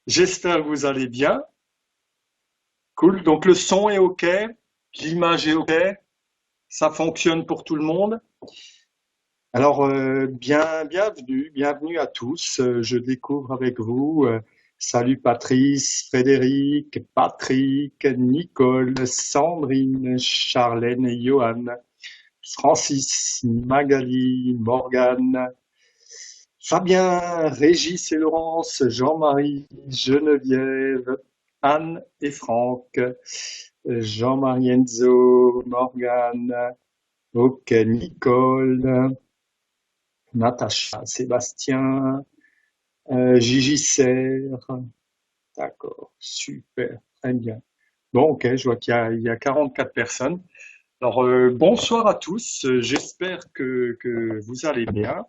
J'espère que vous allez bien. Cool. Donc le son est OK, l'image est OK, ça fonctionne pour tout le monde. Alors bienvenue à tous. Je découvre avec vous. Salut Patrice, Frédéric, Patrick, Nicole, Sandrine, Charlène et Johan, Francis, Magali, Morgane, Fabien, Régis et Laurence, Jean-Marie, Geneviève, Anne et Franck, Jean-Marie Enzo, Morgane, ok, Nicole, Natacha, Sébastien, Gigi Serre, d'accord, super, très bien. Bon, ok, je vois qu'il y a 44 personnes. Alors, bonsoir à tous, j'espère que vous allez bien.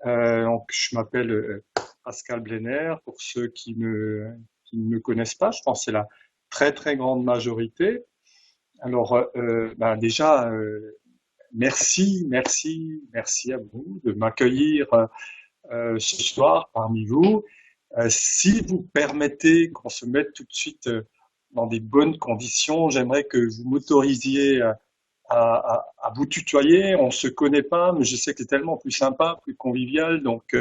Donc, je m'appelle Pascal Blenner, pour ceux qui ne me connaissent pas, je pense que c'est la très très grande majorité. Alors, déjà, merci à vous de m'accueillir ce soir parmi vous. Si vous permettez qu'on se mette tout de suite dans des bonnes conditions, j'aimerais que vous m'autorisiez à vous tutoyer. On se connaît pas, mais je sais que c'est tellement plus sympa, plus convivial. Donc,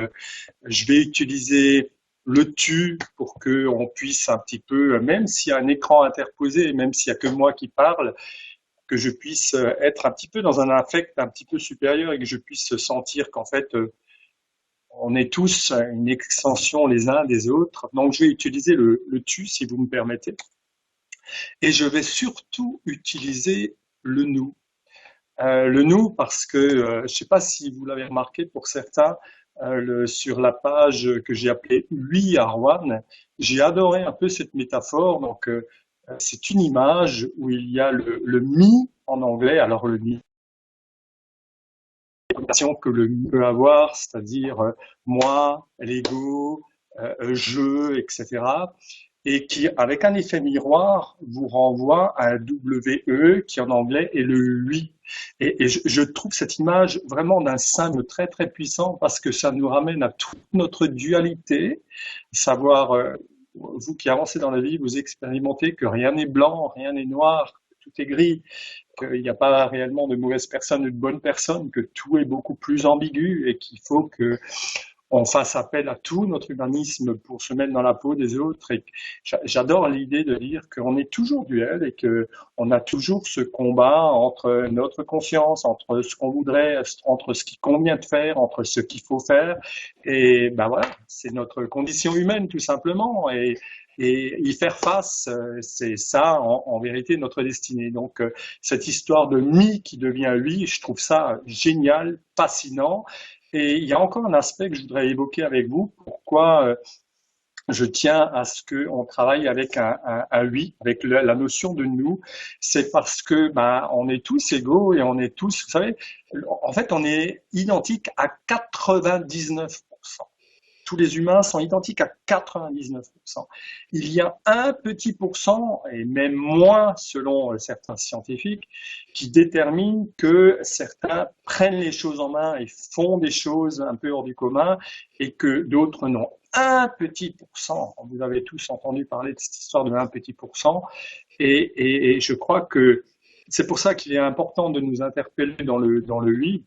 je vais utiliser le tu pour que on puisse un petit peu, même s'il y a un écran interposé, même s'il y a que moi qui parle, que je puisse être un petit peu dans un affect un petit peu supérieur et que je puisse sentir qu'en fait, on est tous une extension les uns des autres. Donc, je vais utiliser le tu si vous me permettez. Et je vais surtout utiliser le nous. Le nous parce que, je ne sais pas si vous l'avez remarqué pour certains, sur la page que j'ai appelée «Oui Arwan», j'ai adoré un peu cette métaphore. Donc, c'est une image où il y a le me en anglais. Alors, le me, que le me peut avoir, c'est-à-dire moi, l'ego, je, etc. Et qui, avec un effet miroir, vous renvoie à un WE qui en anglais est le lui. Et je trouve cette image vraiment d'un symbole très très puissant parce que ça nous ramène à toute notre dualité, savoir, vous qui avancez dans la vie, vous expérimentez que rien n'est blanc, rien n'est noir, tout est gris, qu'il n'y a pas réellement de mauvaises personnes ou de bonnes personnes, que tout est beaucoup plus ambigu et qu'il faut que on fasse appel à tout notre humanisme pour se mettre dans la peau des autres. Et j'adore l'idée de dire qu'on est toujours duel et que on a toujours ce combat entre notre conscience, entre ce qu'on voudrait, entre ce qui convient de faire, entre ce qu'il faut faire. Et ben voilà, c'est notre condition humaine tout simplement. Et y faire face, c'est ça en vérité notre destinée. Donc cette histoire de mi qui devient lui, je trouve ça génial, fascinant. Et il y a encore un aspect que je voudrais évoquer avec vous. Pourquoi je tiens à ce qu'on travaille avec un oui, avec la notion de nous. C'est parce que on est tous égaux et on est tous, vous savez, en fait, on est identique à 99%. Tous les humains sont identiques à 99%. Il y a un petit pourcent, et même moins selon certains scientifiques, qui déterminent que certains prennent les choses en main et font des choses un peu hors du commun et que d'autres non. Un petit pourcent, vous avez tous entendu parler de cette histoire de un petit pourcent, et je crois que c'est pour ça qu'il est important de nous interpeller dans le oui,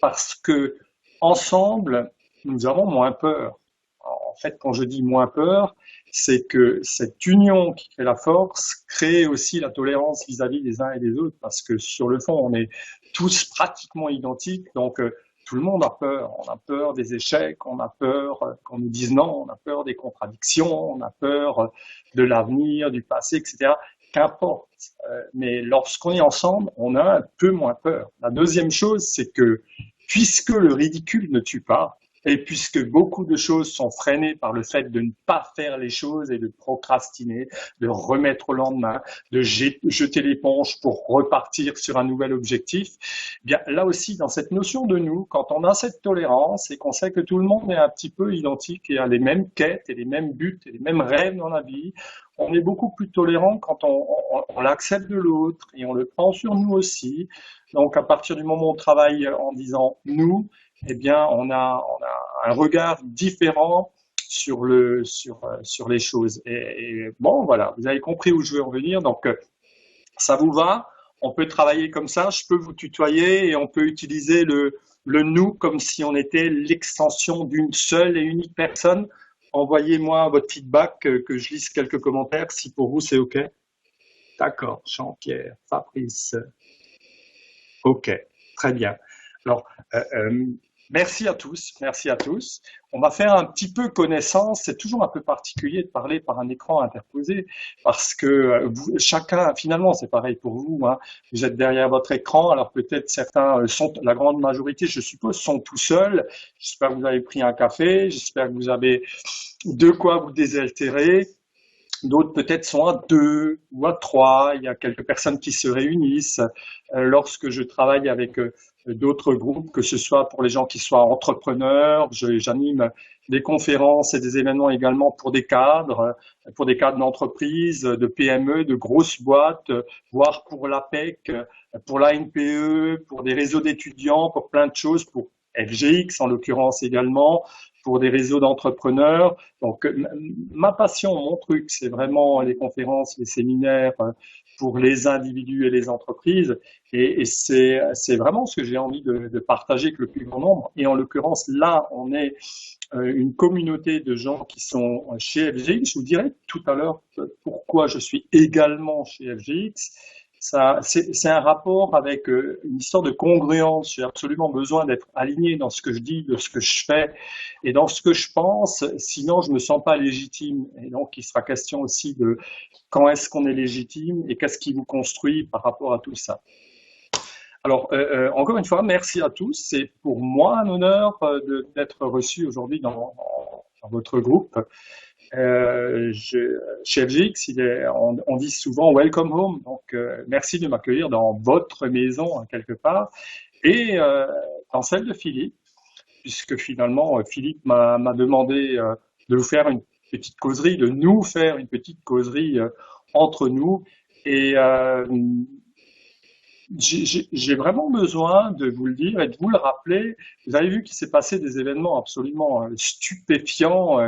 parce que ensemble, nous avons moins peur. En fait, quand je dis moins peur, c'est que cette union qui crée la force crée aussi la tolérance vis-à-vis des uns et des autres, parce que sur le fond, on est tous pratiquement identiques, donc tout le monde a peur. On a peur des échecs, on a peur qu'on nous dise non, on a peur des contradictions, on a peur de l'avenir, du passé, etc. Qu'importe. Mais lorsqu'on est ensemble, on a un peu moins peur. La deuxième chose, c'est que puisque le ridicule ne tue pas, et puisque beaucoup de choses sont freinées par le fait de ne pas faire les choses et de procrastiner, de remettre au lendemain, de jeter l'éponge pour repartir sur un nouvel objectif, eh bien là aussi, dans cette notion de nous, quand on a cette tolérance et qu'on sait que tout le monde est un petit peu identique et a les mêmes quêtes et les mêmes buts et les mêmes rêves dans la vie, on est beaucoup plus tolérant quand on l'accepte de l'autre et on le prend sur nous aussi. Donc, à partir du moment où on travaille en disant nous, eh bien, on a un regard différent sur les choses. Et bon, voilà, vous avez compris où je veux en venir. Donc, ça vous va? On peut travailler comme ça. Je peux vous tutoyer et on peut utiliser le nous comme si on était l'extension d'une seule et unique personne. Envoyez-moi votre feedback, que je lise quelques commentaires si pour vous c'est OK. D'accord, Jean-Pierre, Fabrice. OK, très bien. Alors, merci à tous, merci à tous. On va faire un petit peu connaissance. C'est toujours un peu particulier de parler par un écran interposé parce que chacun, finalement, c'est pareil pour vous, hein. Vous êtes derrière votre écran, alors peut-être certains sont, la grande majorité, je suppose, sont tout seuls. J'espère que vous avez pris un café, j'espère que vous avez de quoi vous désaltérer. D'autres peut-être sont à deux ou à trois. Il y a quelques personnes qui se réunissent. Lorsque je travaille avec d'autres groupes, que ce soit pour les gens qui soient entrepreneurs, j'anime des conférences et des événements également pour des cadres d'entreprise, de PME, de grosses boîtes, voire pour l'APEC, pour l'ANPE, pour des réseaux d'étudiants, pour plein de choses, pour FGX en l'occurrence également, pour des réseaux d'entrepreneurs. Donc, ma passion, mon truc, c'est vraiment les conférences, les séminaires pour les individus et les entreprises. Et c'est vraiment ce que j'ai envie de partager avec le plus grand nombre. Et en l'occurrence, là, on est une communauté de gens qui sont chez FGX. Je vous dirai tout à l'heure pourquoi je suis également chez FGX. Ça, c'est un rapport avec une histoire de congruence. J'ai absolument besoin d'être aligné dans ce que je dis, de ce que je fais et dans ce que je pense. Sinon, je me sens pas légitime. Et donc, il sera question aussi de quand est-ce qu'on est légitime et qu'est-ce qui vous construit par rapport à tout ça. Alors, encore une fois, merci à tous. C'est pour moi un honneur d'être reçu aujourd'hui dans votre groupe. Chez FGX, on dit souvent welcome home, donc merci de m'accueillir dans votre maison quelque part et dans celle de Philippe, puisque finalement Philippe m'a demandé de vous faire une petite causerie, de nous faire une petite causerie entre nous et j'ai vraiment besoin de vous le dire et de vous le rappeler. Vous avez vu qu'il s'est passé des événements absolument stupéfiants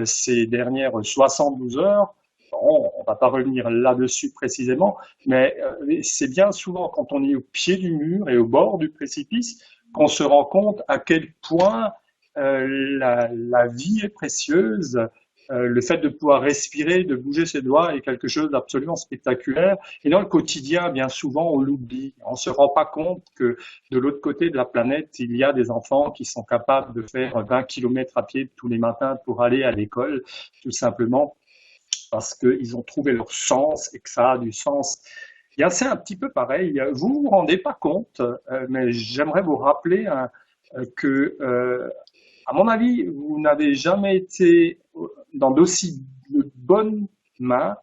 ces dernières 72 heures. Bon, on va pas revenir là-dessus précisément, mais c'est bien souvent quand on est au pied du mur et au bord du précipice qu'on se rend compte à quel point la vie est précieuse. Le fait de pouvoir respirer, de bouger ses doigts est quelque chose d'absolument spectaculaire. Et dans le quotidien, bien souvent, on l'oublie. On ne se rend pas compte que de l'autre côté de la planète, il y a des enfants qui sont capables de faire 20 kilomètres à pied tous les matins pour aller à l'école, tout simplement parce qu'ils ont trouvé leur sens et que ça a du sens. Et c'est un petit peu pareil. Vous vous rendez pas compte, mais j'aimerais vous rappeler que à mon avis, vous n'avez jamais été dans d'aussi de bonnes mains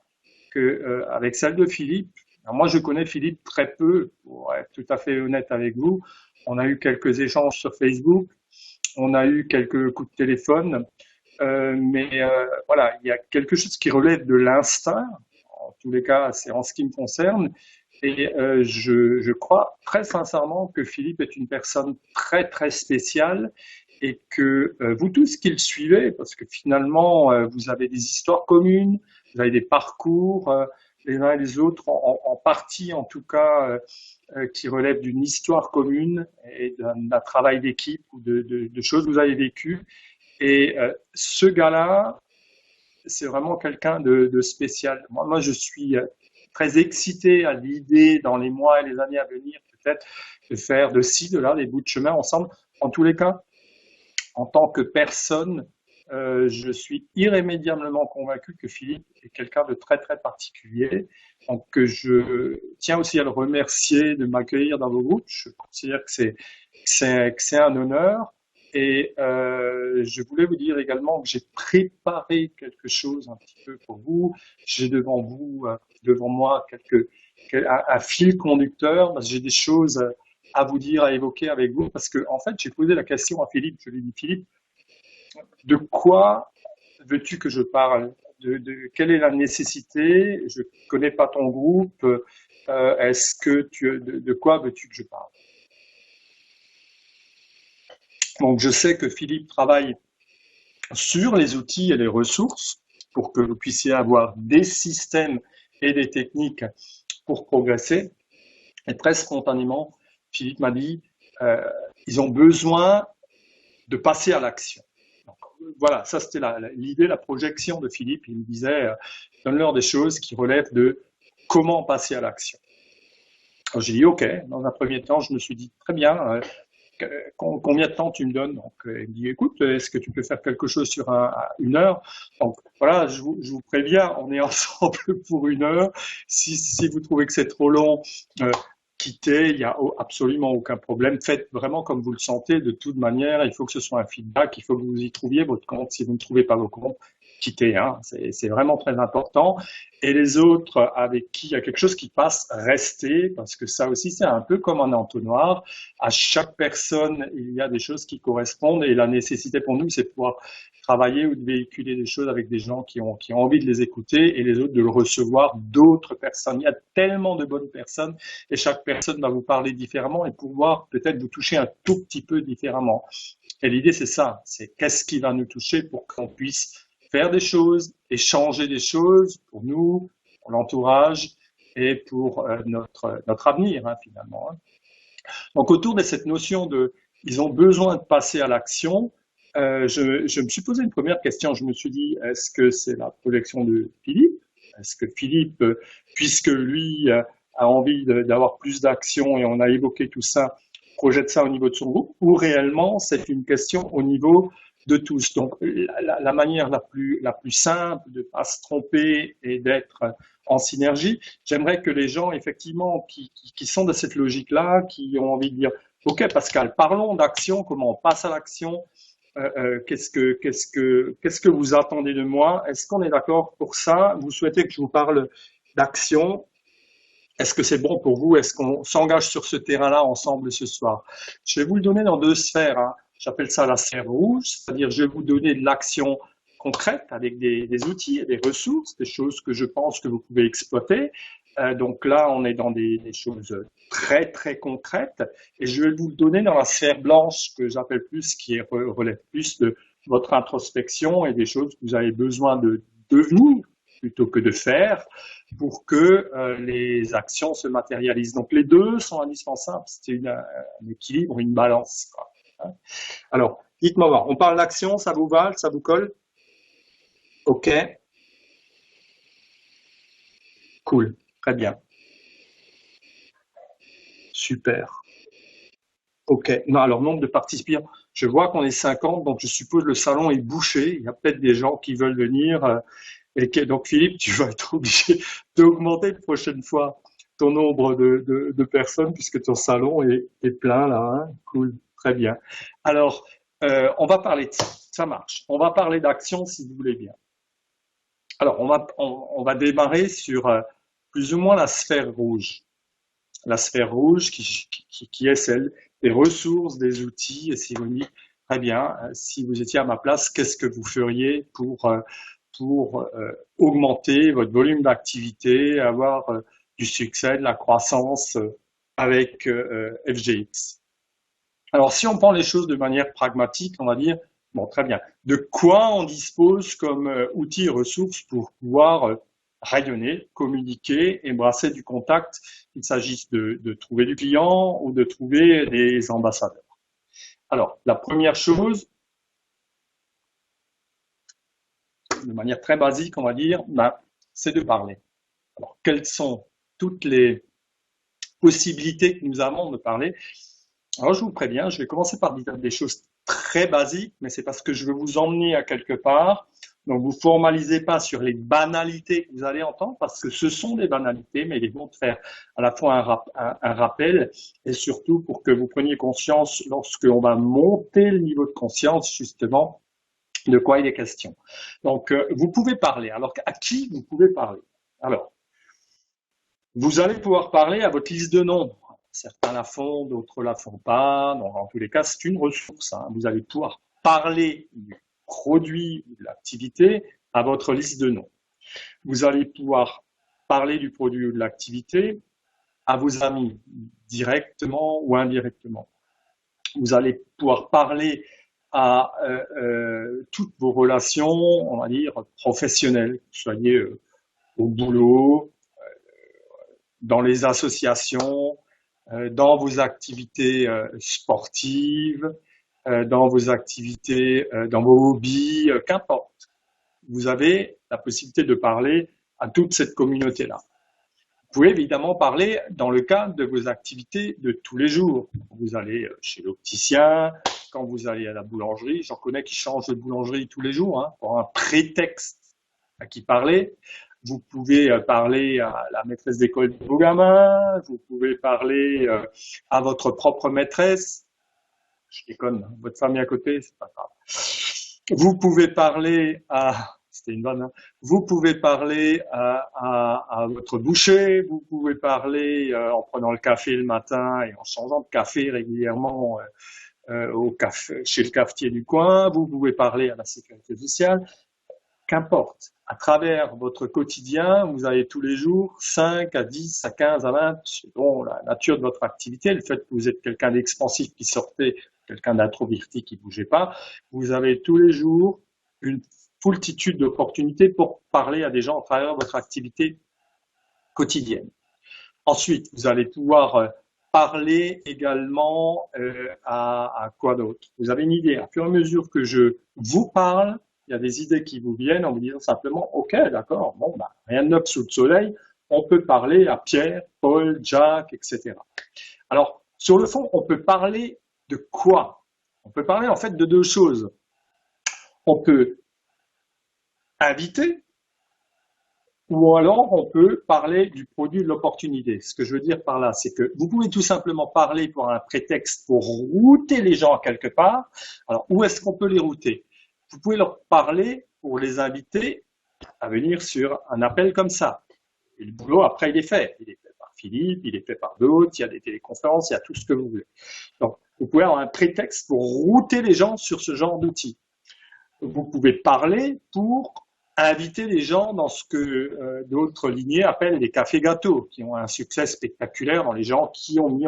qu'avec celle de Philippe. Alors moi, je connais Philippe très peu, pour être tout à fait honnête avec vous. On a eu quelques échanges sur Facebook, on a eu quelques coups de téléphone, mais voilà, il y a quelque chose qui relève de l'instinct. En tous les cas, c'est en ce qui me concerne. Et je crois très sincèrement que Philippe est une personne très très spéciale et que vous tous qui le suivez, parce que finalement vous avez des histoires communes, vous avez des parcours les uns et les autres, en partie en tout cas, qui relèvent d'une histoire commune et d'un travail d'équipe ou de choses que vous avez vécues. Et ce gars-là, c'est vraiment quelqu'un de spécial. Moi, je suis très excité à l'idée, dans les mois et les années à venir, peut-être, de faire de ci, de là, des bouts de chemin ensemble. En tous les cas, en tant que personne, je suis irrémédiablement convaincu que Philippe est quelqu'un de très, très particulier. Donc, je tiens aussi à le remercier de m'accueillir dans vos groupes. Je considère que c'est un honneur. Et je voulais vous dire également que j'ai préparé quelque chose un petit peu pour vous. J'ai devant vous, devant moi, un fil conducteur, parce que j'ai des choses à vous dire, à évoquer avec vous, parce que en fait, j'ai posé la question à Philippe. Je lui ai dit, Philippe, de quoi veux-tu que je parle? Quelle est la nécessité? Je ne connais pas ton groupe. Est-ce que de quoi veux-tu que je parle? Donc, je sais que Philippe travaille sur les outils et les ressources pour que vous puissiez avoir des systèmes et des techniques pour progresser. Et très spontanément, Philippe m'a dit, euh, ils ont besoin de passer à l'action. Donc, voilà, ça c'était l'idée, la projection de Philippe. Il me disait, donne-leur des choses qui relèvent de comment passer à l'action. Alors j'ai dit, OK. Dans un premier temps, je me suis dit, très bien, combien de temps tu me donnes? Donc, il me dit, écoute, est-ce que tu peux faire quelque chose sur une heure? Donc, voilà, je vous préviens, on est ensemble pour une heure. Si vous trouvez que c'est trop long, quittez, il n'y a absolument aucun problème. Faites vraiment comme vous le sentez. De toute manière, il faut que ce soit un feedback, il faut que vous y trouviez votre compte. Si vous ne trouvez pas vos comptes, quittez. Hein. C'est vraiment très important. Et les autres avec qui il y a quelque chose qui passe, restez, parce que ça aussi, c'est un peu comme un entonnoir. À chaque personne, il y a des choses qui correspondent et la nécessité pour nous, c'est de pouvoir travailler ou de véhiculer des choses avec des gens qui ont envie de les écouter et les autres de le recevoir d'autres personnes. Il y a tellement de bonnes personnes et chaque personne va vous parler différemment et pouvoir peut-être vous toucher un tout petit peu différemment. Et l'idée, c'est ça, c'est qu'est-ce qui va nous toucher pour qu'on puisse faire des choses et changer des choses pour nous, pour l'entourage et pour notre avenir, hein, finalement. Hein. Donc, autour de cette notion de ils ont besoin de passer à l'action, je me suis posé une première question. Je me suis dit, est-ce que c'est la projection de Philippe? Est-ce que Philippe, puisque lui a envie d'avoir plus d'action et on a évoqué tout ça, projette ça au niveau de son groupe, ou réellement c'est une question au niveau de tous? Donc la manière la plus simple de ne pas se tromper et d'être en synergie, j'aimerais que les gens effectivement qui sont de cette logique-là, qui ont envie de dire, OK Pascal, parlons d'action, comment on passe à l'action, qu'est-ce que vous attendez de moi? Est-ce qu'on est d'accord pour ça? Vous souhaitez que je vous parle d'action? Est-ce que c'est bon pour vous? Est-ce qu'on s'engage sur ce terrain-là ensemble ce soir? Je vais vous le donner dans deux sphères. Hein. J'appelle ça la sphère rouge, c'est-à-dire je vais vous donner de l'action concrète avec des outils et des ressources, des choses que je pense que vous pouvez exploiter. Donc là, on est dans des choses très très concrètes et je vais vous le donner dans la sphère blanche que j'appelle plus, qui relève plus de votre introspection et des choses que vous avez besoin de devenir plutôt que de faire pour que les actions se matérialisent. Donc les deux sont indispensables, c'est un équilibre, une balance. Quoi. Hein. Alors, dites-moi, on parle d'action, ça vous va, ça vous colle? OK, cool, très bien, super. OK, non, alors nombre de participants, je vois qu'on est 50, donc je suppose le salon est bouché, il y a peut-être des gens qui veulent venir. Donc Philippe, tu vas être obligé d'augmenter la prochaine fois ton nombre de personnes puisque ton salon est plein là. Hein. Cool, très bien. Alors, on va parler de ça. Ça marche. On va parler d'action si vous voulez bien. Alors, on va démarrer sur plus ou moins la sphère rouge. La sphère rouge qui est celle des ressources, des outils. Et si vous me dites, très bien, si vous étiez à ma place, qu'est-ce que vous feriez pour augmenter votre volume d'activité, avoir du succès, de la croissance avec FGX. Alors, si on prend les choses de manière pragmatique, on va dire, bon, très bien, de quoi on dispose comme outils et ressources pour pouvoir rayonner, communiquer, embrasser du contact, qu'il s'agisse de trouver du client ou de trouver des ambassadeurs. Alors, la première chose, de manière très basique, on va dire, c'est de parler. Alors, quelles sont toutes les possibilités que nous avons de parler? Alors, je vous préviens, je vais commencer par dire des choses très basiques, mais c'est parce que je veux vous emmener à quelque part. Donc, vous formalisez pas sur les banalités que vous allez entendre, parce que ce sont des banalités, mais ils vont faire à la fois un rappel et surtout pour que vous preniez conscience, lorsqu'on va monter le niveau de conscience, justement, de quoi il est question. Donc, vous pouvez parler. Alors, à qui vous pouvez parler? Alors, vous allez pouvoir parler à votre liste de noms. Certains la font, d'autres la font pas. Donc, en tous les cas, c'est une ressource. Hein. Vous allez pouvoir parler du produit ou de l'activité à votre liste de noms. Vous allez pouvoir parler du produit ou de l'activité à vos amis, directement ou indirectement. Vous allez pouvoir parler à toutes vos relations, on va dire, professionnelles, que vous soyez au boulot, dans les associations, dans vos activités sportives, dans vos activités, dans vos hobbies, qu'importe. Vous avez la possibilité de parler à toute cette communauté-là. Vous pouvez évidemment parler dans le cadre de vos activités de tous les jours. Vous allez chez l'opticien, quand vous allez à la boulangerie, j'en connais qui changent de boulangerie tous les jours, hein, pour un prétexte à qui parler. Vous pouvez parler à la maîtresse d'école de vos gamins, vous pouvez parler à votre propre maîtresse. Je déconne, votre famille à côté, c'est pas grave. Vous pouvez parler à, c'était une vanne, hein. Vous pouvez parler à votre boucher, vous pouvez parler en prenant le café le matin et en changeant de café régulièrement au café, chez le cafetier du coin, vous pouvez parler à la sécurité sociale, qu'importe. À travers votre quotidien, vous avez tous les jours 5 à 10 à 15 à 20, selon la nature de votre activité, le fait que vous êtes quelqu'un d'expansif qui sortait, quelqu'un d'introverti qui bougeait pas, vous avez tous les jours une foultitude d'opportunités pour parler à des gens à travers votre activité quotidienne. Ensuite, vous allez pouvoir parler également à quoi d'autre? Vous avez une idée. À fur et à mesure que je vous parle, il y a des idées qui vous viennent en vous disant simplement, OK, d'accord, bon, bah, rien de neuf sous le soleil, on peut parler à Pierre, Paul, Jacques, etc. Alors, sur le fond, on peut parler de quoi? On peut parler en fait de deux choses. On peut inviter, ou alors on peut parler du produit de l'opportunité. Ce que je veux dire par là, c'est que vous pouvez tout simplement parler pour un prétexte pour router les gens quelque part. Alors, où est-ce qu'on peut les router? Vous pouvez leur parler pour les inviter à venir sur un appel comme ça. Et le boulot, après, il est fait. Il est fait par Philippe, il est fait par d'autres, il y a des téléconférences, il y a tout ce que vous voulez. Donc, vous pouvez avoir un prétexte pour router les gens sur ce genre d'outils. Vous pouvez parler pour inviter les gens dans ce que d'autres lignées appellent les cafés gâteaux, qui ont un succès spectaculaire dans les gens qui ont mis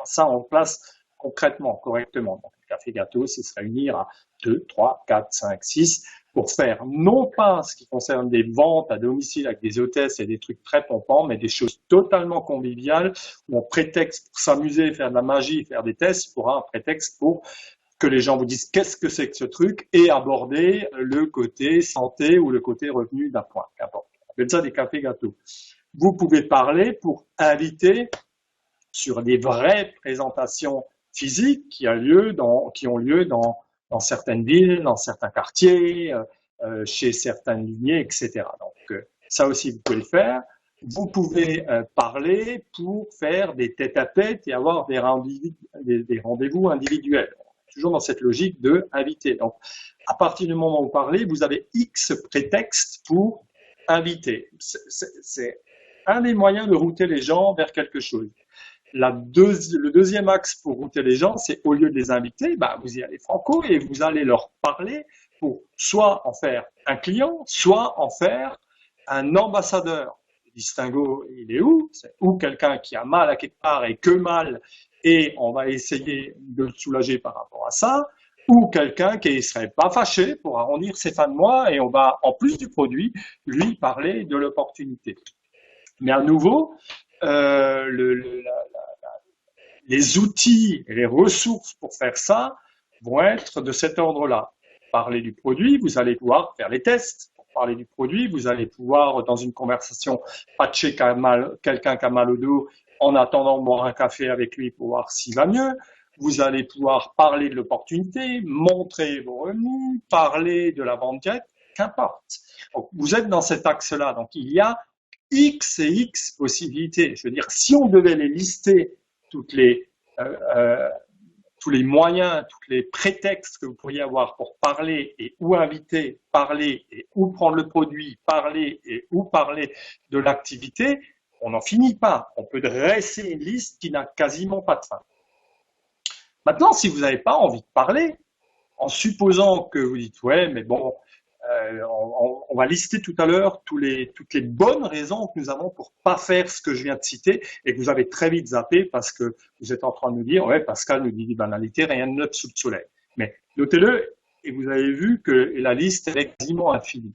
ça en place concrètement, correctement. Donc, le café gâteau, c'est se réunir à 2, 3, 4, 5, 6 pour faire non pas ce qui concerne des ventes à domicile avec des hôtesses et des trucs très pompants, mais des choses totalement conviviales où on prétexte pour s'amuser, faire de la magie, faire des tests, pour un prétexte pour que les gens vous disent qu'est-ce que c'est que ce truc et aborder le côté santé ou le côté revenu d'un point. Qu'importe. On appelle ça des cafés gâteaux. Vous pouvez parler pour inviter sur des vraies présentations physiques qui ont lieu dans certaines villes, dans certains quartiers, chez certaines lignées, etc. Donc, ça aussi, vous pouvez le faire. Vous pouvez parler pour faire des tête-à-tête et avoir des rendez-vous individuels. Toujours dans cette logique de inviter. Donc, à partir du moment où vous parlez, vous avez X prétextes pour inviter. C'est un des moyens de router les gens vers quelque chose. Le deuxième axe pour router les gens, c'est au lieu de les inviter, bah, vous y allez franco et vous allez leur parler pour soit en faire un client, soit en faire un ambassadeur. Le distinguo, il est où? C'est ou quelqu'un qui a mal à quelque part et que mal, et on va essayer de le soulager par rapport à ça, ou quelqu'un qui ne serait pas fâché pour arrondir ses fins de mois et on va, en plus du produit, lui parler de l'opportunité. Mais à nouveau, les outils et les ressources pour faire ça vont être de cet ordre-là. Parler du produit, vous allez pouvoir faire les tests. Pour parler du produit, vous allez pouvoir, dans une conversation, patcher quelqu'un qui a mal au dos en attendant de boire un café avec lui pour voir s'il va mieux. Vous allez pouvoir parler de l'opportunité, montrer vos revenus, parler de la vente directe, qu'importe. Donc, vous êtes dans cet axe-là. Donc, il y a X et X possibilités. Je veux dire, si on devait les lister, tous les moyens, tous les prétextes que vous pourriez avoir pour parler et où inviter, parler et où prendre le produit, parler et où parler de l'activité, on n'en finit pas. On peut dresser une liste qui n'a quasiment pas de fin. Maintenant, si vous n'avez pas envie de parler, en supposant que vous dites, ouais, mais bon, on va lister tout à l'heure toutes les bonnes raisons que nous avons pour pas faire ce que je viens de citer et que vous avez très vite zappé parce que vous êtes en train de nous dire, ouais, Pascal nous dit des banalités, rien de neuf sous le soleil. Mais Notez-le et vous avez vu que la liste elle est quasiment infinie.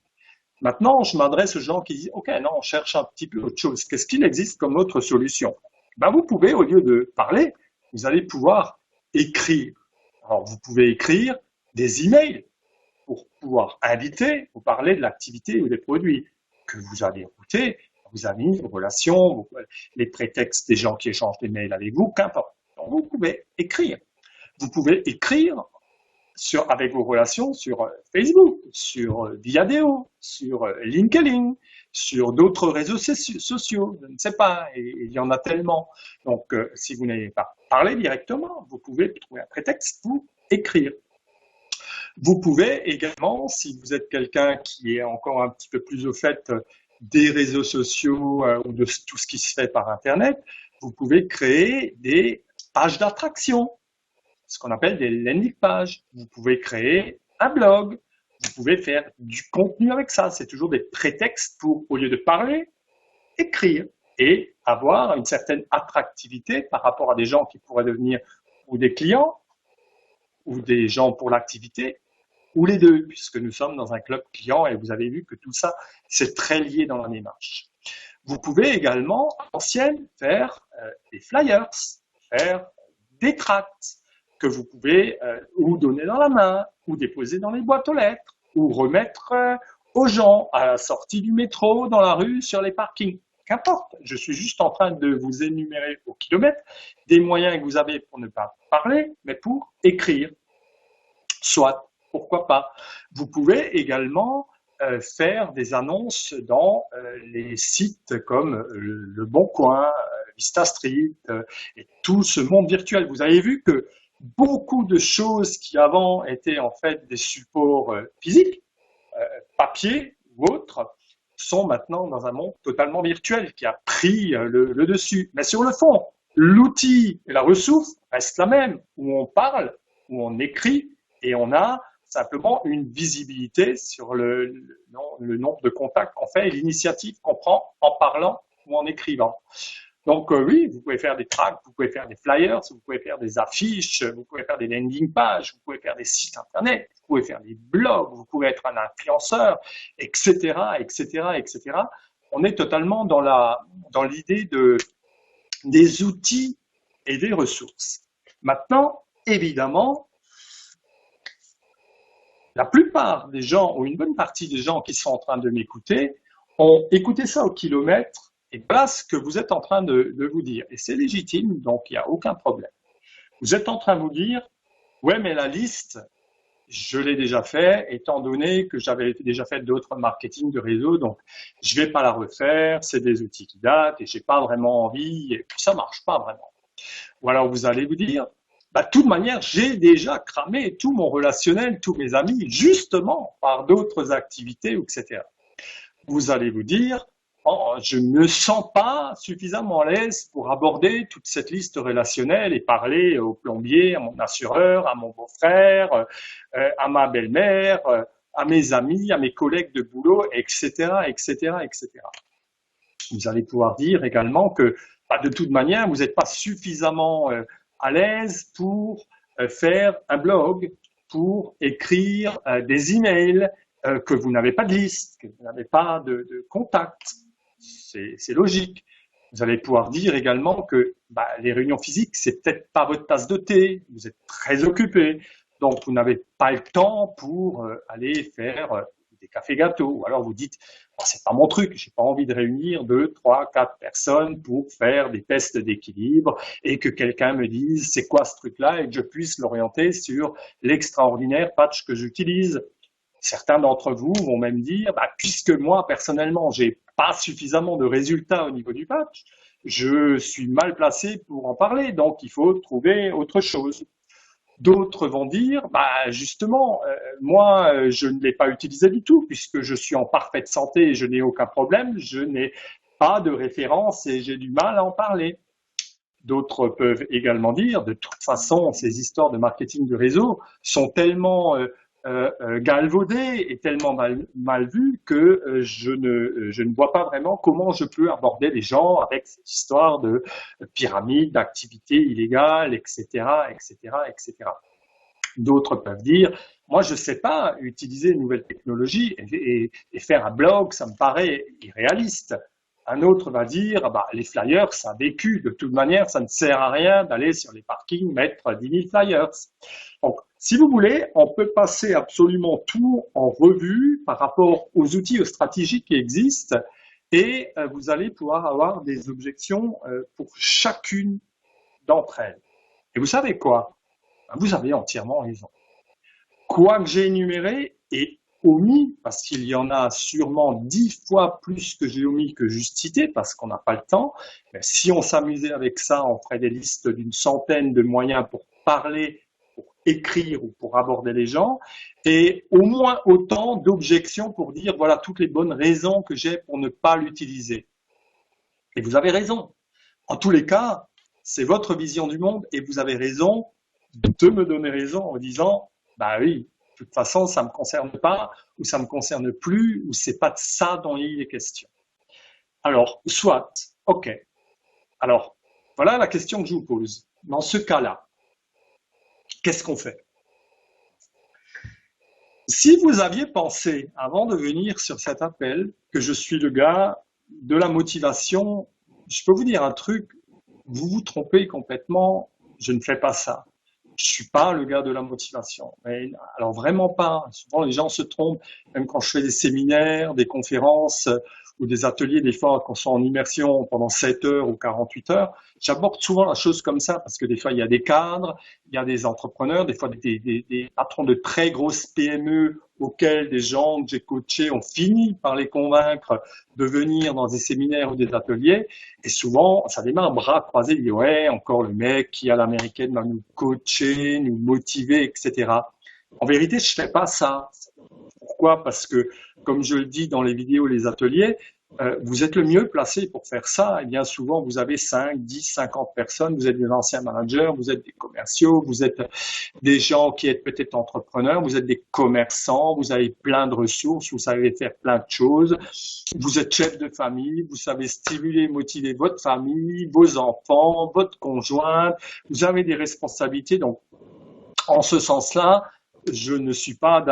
Maintenant, je m'adresse aux gens qui disent, OK, non, on cherche un petit peu autre chose. Qu'est-ce qu'il existe comme autre solution? Ben, vous pouvez, au lieu de parler, vous allez pouvoir écrire. Alors, vous pouvez écrire des emails pour pouvoir inviter ou parler de l'activité ou des produits que vous allez goûter, vos amis, vos relations, les prétextes des gens qui échangent des mails avec vous, qu'importe. Donc, vous pouvez écrire. Vous pouvez écrire avec vos relations sur Facebook, sur Viadeo, sur LinkedIn, sur d'autres réseaux sociaux, je ne sais pas, et il y en a tellement. Donc, si vous n'avez pas parlé directement, vous pouvez trouver un prétexte pour écrire. Vous pouvez également, si vous êtes quelqu'un qui est encore un petit peu plus au fait des réseaux sociaux ou de tout ce qui se fait par Internet, vous pouvez créer des pages d'attraction, ce qu'on appelle des landing pages. Vous pouvez créer un blog, vous pouvez faire du contenu avec ça. C'est toujours des prétextes pour, au lieu de parler, écrire et avoir une certaine attractivité par rapport à des gens qui pourraient devenir ou des clients ou des gens pour l'activité, ou les deux, puisque nous sommes dans un club client et vous avez vu que tout ça, c'est très lié dans la démarche. Vous pouvez également, à l'ancienne, faire des flyers, faire des tracts que vous pouvez ou donner dans la main, ou déposer dans les boîtes aux lettres, ou remettre aux gens à la sortie du métro, dans la rue, sur les parkings. Qu'importe, je suis juste en train de vous énumérer au kilomètre des moyens que vous avez pour ne pas parler, mais pour écrire. Soit, pourquoi pas. Vous pouvez également faire des annonces dans les sites comme Le Bon Coin, Vista Street et tout ce monde virtuel. Vous avez vu que beaucoup de choses qui avant étaient en fait des supports physiques, papier ou autres, sont maintenant dans un monde totalement virtuel qui a pris le dessus. Mais sur le fond, l'outil et la ressource restent la même, où on parle, où on écrit, et on a simplement une visibilité sur le nombre de contacts qu'on fait et l'initiative qu'on prend en parlant ou en écrivant. Donc oui, vous pouvez faire des tracts, vous pouvez faire des flyers, vous pouvez faire des affiches, vous pouvez faire des landing pages, vous pouvez faire des sites internet, vous pouvez faire des blogs, vous pouvez être un influenceur, etc., etc., etc. On est totalement dans l'idée des outils et des ressources. Maintenant, évidemment, la plupart des gens, ou une bonne partie des gens qui sont en train de m'écouter, ont écouté ça au kilomètre, et voilà ce que vous êtes en train de vous dire. Et c'est légitime, donc il n'y a aucun problème. Vous êtes en train de vous dire, ouais, mais la liste, je l'ai déjà fait, étant donné que j'avais déjà fait d'autres marketing de réseau, donc je ne vais pas la refaire, c'est des outils qui datent, et je n'ai pas vraiment envie, et ça ne marche pas vraiment. Ou alors vous allez vous dire, bah, de toute manière, j'ai déjà cramé tout mon relationnel, tous mes amis, justement par d'autres activités, etc. Vous allez vous dire, oh, je ne me sens pas suffisamment à l'aise pour aborder toute cette liste relationnelle et parler au plombier, à mon assureur, à mon beau-frère, à ma belle-mère, à mes amis, à mes collègues de boulot, etc., etc., etc. Vous allez pouvoir dire également que bah, de toute manière, vous n'êtes pas suffisamment à l'aise pour faire un blog, pour écrire des emails, que vous n'avez pas de liste, que vous n'avez pas de contact. C'est logique. Vous allez pouvoir dire également que bah, les réunions physiques, c'est peut-être pas votre tasse de thé, vous êtes très occupé, donc vous n'avez pas le temps pour aller faire des cafés gâteaux. Ou alors vous dites, oh, c'est pas mon truc, j'ai pas envie de réunir 2, 3, 4 personnes pour faire des tests d'équilibre et que quelqu'un me dise c'est quoi ce truc-là et que je puisse l'orienter sur l'extraordinaire patch que j'utilise. Certains d'entre vous vont même dire, bah, puisque moi, personnellement, j'ai pas suffisamment de résultats au niveau du patch, je suis mal placé pour en parler, donc il faut trouver autre chose. D'autres vont dire, bah, justement, moi, je ne l'ai pas utilisé du tout, puisque je suis en parfaite santé et je n'ai aucun problème, je n'ai pas de référence et j'ai du mal à en parler. D'autres peuvent également dire, de toute façon, ces histoires de marketing de réseau sont tellement galvaudées et tellement mal vues que je ne vois pas vraiment comment je peux aborder les gens avec cette histoire de pyramide, d'activités illégales, etc., etc., etc. D'autres peuvent dire, moi je ne sais pas utiliser une nouvelle technologie et faire un blog, ça me paraît irréaliste. Un autre va dire, bah, les flyers, ça a vécu. De toute manière, ça ne sert à rien d'aller sur les parkings mettre 10 000 flyers. Donc, si vous voulez, on peut passer absolument tout en revue par rapport aux outils, aux stratégies qui existent et vous allez pouvoir avoir des objections pour chacune d'entre elles. Et vous savez quoi? Vous avez entièrement raison. Quoi que j'ai énuméré est omis, parce qu'il y en a sûrement 10 fois plus que j'ai omis que juste cité, parce qu'on n'a pas le temps. Mais si on s'amusait avec ça, on ferait des listes d'une centaine de moyens pour parler, pour écrire ou pour aborder les gens, et au moins autant d'objections pour dire voilà toutes les bonnes raisons que j'ai pour ne pas l'utiliser. Et vous avez raison. En tous les cas, c'est votre vision du monde et vous avez raison de me donner raison en disant bah oui, de toute façon, ça ne me concerne pas, ou ça ne me concerne plus, ou c'est pas de ça dont il est question. Alors, soit, ok. Alors, voilà la question que je vous pose. Dans ce cas-là, qu'est-ce qu'on fait? Si vous aviez pensé, avant de venir sur cet appel, que je suis le gars de la motivation, je peux vous dire un truc, vous vous trompez complètement, je ne fais pas ça. Je suis pas le gars de la motivation. Mais, alors vraiment pas. Souvent les gens se trompent, même quand je fais des séminaires, des conférences ou des ateliers, des fois quand on sont en immersion pendant 7 heures ou 48 heures, j'aborde souvent la chose comme ça parce que des fois il y a des cadres, il y a des entrepreneurs, des fois des patrons de très grosses PME auxquels des gens que j'ai coachés ont fini par les convaincre de venir dans des séminaires ou des ateliers. Et souvent, ça démarre bras croisés, il dit ouais, encore le mec qui à l'américaine va nous coacher, nous motiver, etc. En vérité, je fais pas ça. Pourquoi? Parce que, comme je le dis dans les vidéos, les ateliers, vous êtes le mieux placé pour faire ça. Et bien souvent, vous avez 5, 10, 50 personnes, vous êtes des anciens managers, vous êtes des commerciaux, vous êtes des gens qui êtes peut-être entrepreneurs, vous êtes des commerçants, vous avez plein de ressources, vous savez faire plein de choses, vous êtes chef de famille, vous savez stimuler, motiver votre famille, vos enfants, votre conjointe, vous avez des responsabilités. Donc, en ce sens-là, je ne suis pas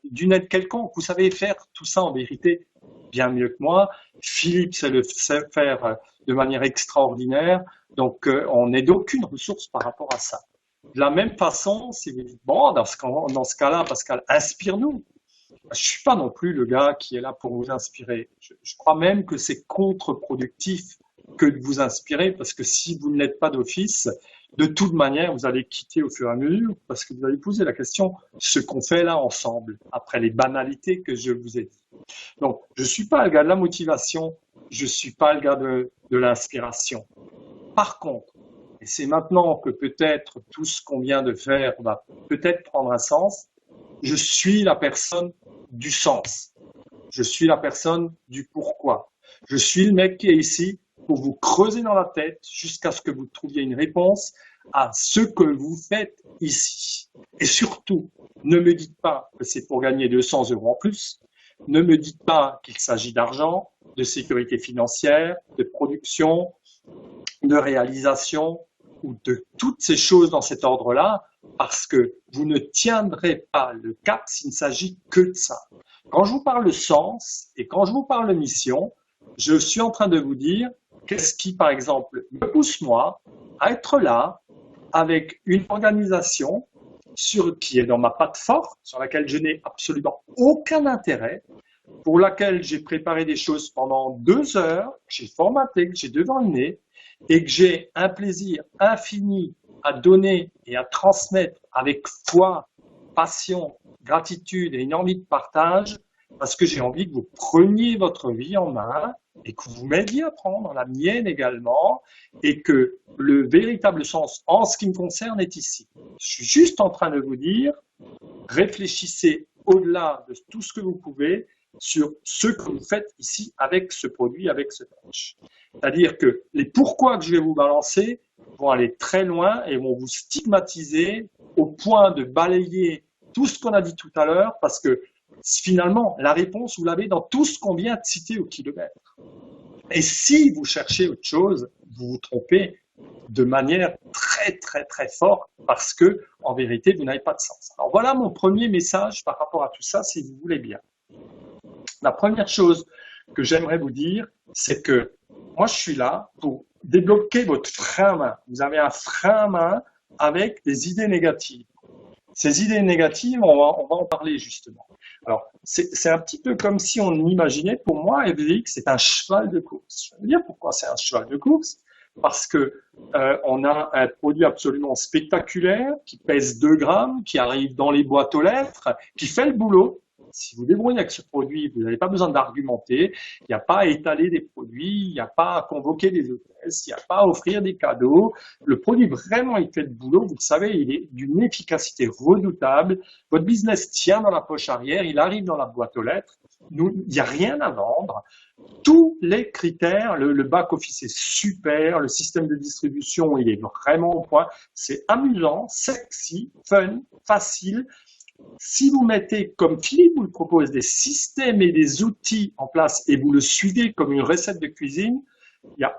d'une aide quelconque. Vous savez faire tout ça en vérité bien mieux que moi. Philippe sait le faire de manière extraordinaire. Donc, on n'est d'aucune ressource par rapport à ça. De la même façon, si vous dites, bon, dans ce cas-là, Pascal, inspire-nous. Je suis pas non plus le gars qui est là pour vous inspirer. Je crois même que c'est contre-productif que de vous inspirer parce que si vous ne l'êtes pas d'office, de toute manière, vous allez quitter au fur et à mesure parce que vous allez poser la question, ce qu'on fait là ensemble, après les banalités que je vous ai dit. Donc, je suis pas le gars de la motivation, je suis pas le gars de l'inspiration. Par contre, et c'est maintenant que peut-être tout ce qu'on vient de faire va peut-être prendre un sens, je suis la personne du sens. Je suis la personne du pourquoi. Je suis le mec qui est ici pour vous creuser dans la tête jusqu'à ce que vous trouviez une réponse à ce que vous faites ici. Et surtout, ne me dites pas que c'est pour gagner 200 € en plus. Ne me dites pas qu'il s'agit d'argent, de sécurité financière, de production, de réalisation ou de toutes ces choses dans cet ordre-là, parce que vous ne tiendrez pas le cap s'il ne s'agit que de ça. Quand je vous parle de sens et quand je vous parle de mission, je suis en train de vous dire qu'est-ce qui, par exemple, me pousse moi à être là avec une organisation qui est dans ma patte forte, sur laquelle je n'ai absolument aucun intérêt, pour laquelle j'ai préparé des choses pendant 2 heures, que j'ai formaté, que j'ai devant le nez, et que j'ai un plaisir infini à donner et à transmettre avec foi, passion, gratitude et une envie de partage, parce que j'ai envie que vous preniez votre vie en main et que vous m'aidiez à prendre la mienne également, et que le véritable sens en ce qui me concerne est ici. Je suis juste en train de vous dire, réfléchissez au-delà de tout ce que vous pouvez sur ce que vous faites ici avec ce produit, avec ce coach. C'est-à-dire que les pourquoi que je vais vous balancer vont aller très loin et vont vous stigmatiser au point de balayer tout ce qu'on a dit tout à l'heure, parce que finalement, la réponse, vous l'avez dans tout ce qu'on vient de citer au kilomètre. Et si vous cherchez autre chose, vous vous trompez de manière très, très, très forte parce que, en vérité, vous n'avez pas de sens. Alors voilà mon premier message par rapport à tout ça, si vous voulez bien. La première chose que j'aimerais vous dire, c'est que moi, je suis là pour débloquer votre frein à main. Vous avez un frein à main avec des idées négatives. Ces idées négatives, on va en parler justement. Alors, c'est un petit peu comme si on imaginait, pour moi, FDX, c'est un cheval de course. Je vais vous dire pourquoi c'est un cheval de course. Parce que on a un produit absolument spectaculaire qui pèse 2 grammes, qui arrive dans les boîtes aux lettres, qui fait le boulot. Si vous débrouillez avec ce produit, vous n'avez pas besoin d'argumenter, il n'y a pas à étaler des produits, il n'y a pas à convoquer des hôtesses, il n'y a pas à offrir des cadeaux. Le produit, vraiment, il fait le boulot. Vous le savez, il est d'une efficacité redoutable. Votre business tient dans la poche arrière, il arrive dans la boîte aux lettres. Il n'y a rien à vendre. Tous les critères, le back-office est super, le système de distribution, il est vraiment au point. C'est amusant, sexy, fun, facile. Si vous mettez, comme Philippe vous le propose, des systèmes et des outils en place et vous le suivez comme une recette de cuisine, il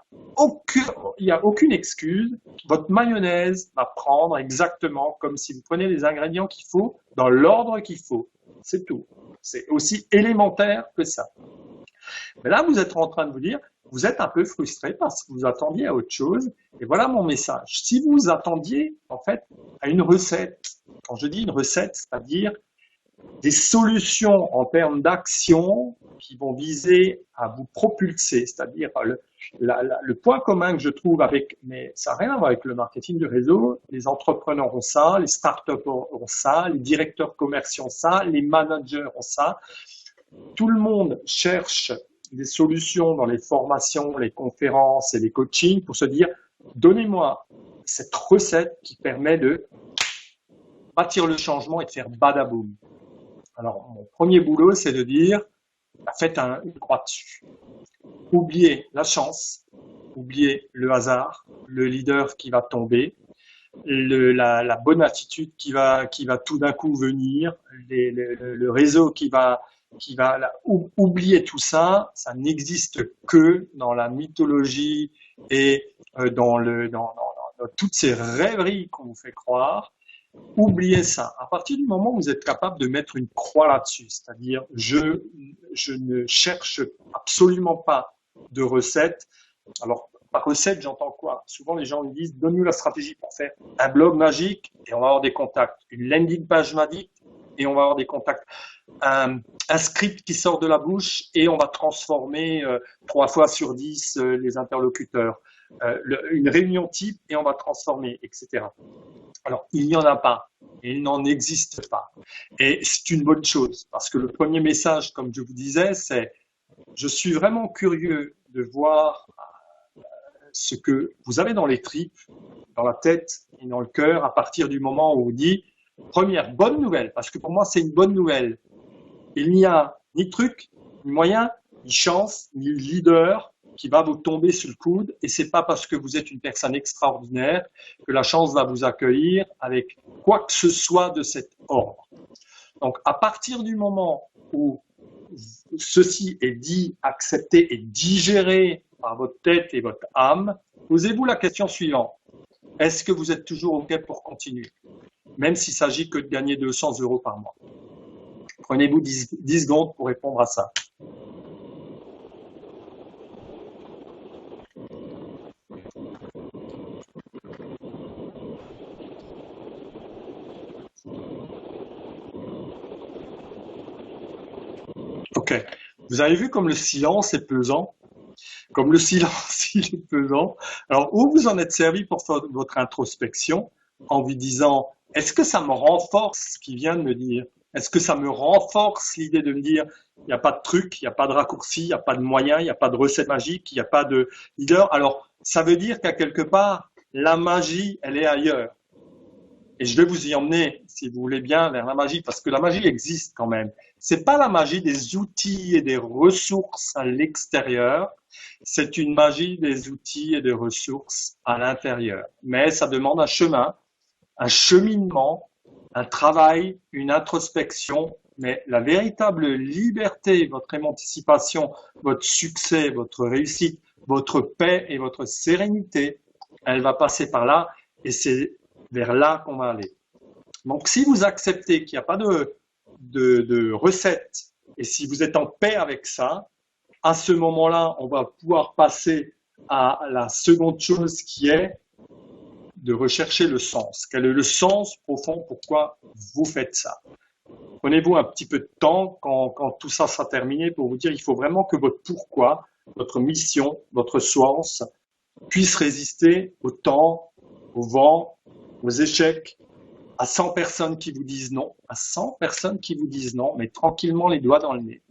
n'y a aucune excuse. Votre mayonnaise va prendre exactement comme si vous prenez les ingrédients qu'il faut dans l'ordre qu'il faut. C'est tout. C'est aussi élémentaire que ça. Mais là, vous êtes en train de vous dire, vous êtes un peu frustré parce que vous attendiez à autre chose. Et voilà mon message. Si vous attendiez, en fait, à une recette, quand je dis une recette, c'est-à-dire des solutions en termes d'action qui vont viser à vous propulser, c'est-à-dire le point commun que je trouve avec, mais ça n'a rien à voir avec le marketing de réseau, les entrepreneurs ont ça, les startups ont ça, les directeurs commerciaux ont ça, les managers ont ça. Tout le monde cherche des solutions dans les formations, les conférences et les coachings pour se dire, donnez-moi cette recette qui permet de bâtir le changement et de faire badaboum. Alors, mon premier boulot, c'est de dire, faites une croix dessus. Oubliez la chance, oubliez le hasard, le leader qui va tomber, la bonne attitude qui va tout d'un coup venir, le réseau qui va oublier tout ça. Ça n'existe que dans la mythologie et dans toutes ces rêveries qu'on vous fait croire. Oubliez ça. À partir du moment où vous êtes capable de mettre une croix là-dessus, c'est-à-dire je ne cherche absolument pas de recette. Alors, par recette, j'entends quoi? Souvent, les gens me disent, donne-nous la stratégie pour faire un blog magique et on va avoir des contacts. Une landing page magique et on va avoir des contacts. Un script qui sort de la bouche et on va transformer 3 fois sur 10 les interlocuteurs. Une réunion type et on va transformer, etc. Alors, il n'y en a pas et il n'en existe pas. Et c'est une bonne chose parce que le premier message, comme je vous disais, c'est je suis vraiment curieux de voir ce que vous avez dans les tripes, dans la tête et dans le cœur à partir du moment où vous dites première bonne nouvelle, parce que pour moi c'est une bonne nouvelle. Il n'y a ni truc, ni moyen, ni chance, ni leader qui va vous tomber sur le coude et c'est pas parce que vous êtes une personne extraordinaire que la chance va vous accueillir avec quoi que ce soit de cet ordre. Donc à partir du moment où ceci est dit, accepté et digéré par votre tête et votre âme, posez-vous la question suivante. Est-ce que vous êtes toujours OK pour continuer, même s'il s'agit que de gagner 200 € par mois? Prenez-vous 10 secondes pour répondre à ça. OK. Vous avez vu comme le silence est pesant? Comme le silence il est pesant. Alors, où vous en êtes servi pour faire votre introspection en vous disant, est-ce que ça me renforce ce qu'il vient de me dire? Est-ce que ça me renforce l'idée de me dire, il n'y a pas de truc, il n'y a pas de raccourci, il n'y a pas de moyen, il n'y a pas de recette magique, il n'y a pas de leader? Alors, ça veut dire qu'à quelque part, la magie, elle est ailleurs. Et je vais vous y emmener, si vous voulez bien, vers la magie, parce que la magie existe quand même. C'est pas la magie des outils et des ressources à l'extérieur, c'est une magie des outils et des ressources à l'intérieur. Mais ça demande un chemin, un cheminement, un travail, une introspection. Mais la véritable liberté, votre émancipation, votre succès, votre réussite, votre paix et votre sérénité, elle va passer par là et c'est vers là qu'on va aller. Donc, si vous acceptez qu'il n'y a pas de recette et si vous êtes en paix avec ça, à ce moment-là, on va pouvoir passer à la seconde chose qui est de rechercher le sens. Quel est le sens profond? Pourquoi vous faites ça? Prenez-vous un petit peu de temps quand tout ça sera terminé pour vous dire il faut vraiment que votre pourquoi, votre mission, votre sens puisse résister au temps, au vent, aux échecs, à 100 personnes qui vous disent non, à 100 personnes qui vous disent non, mais tranquillement les doigts dans le nez.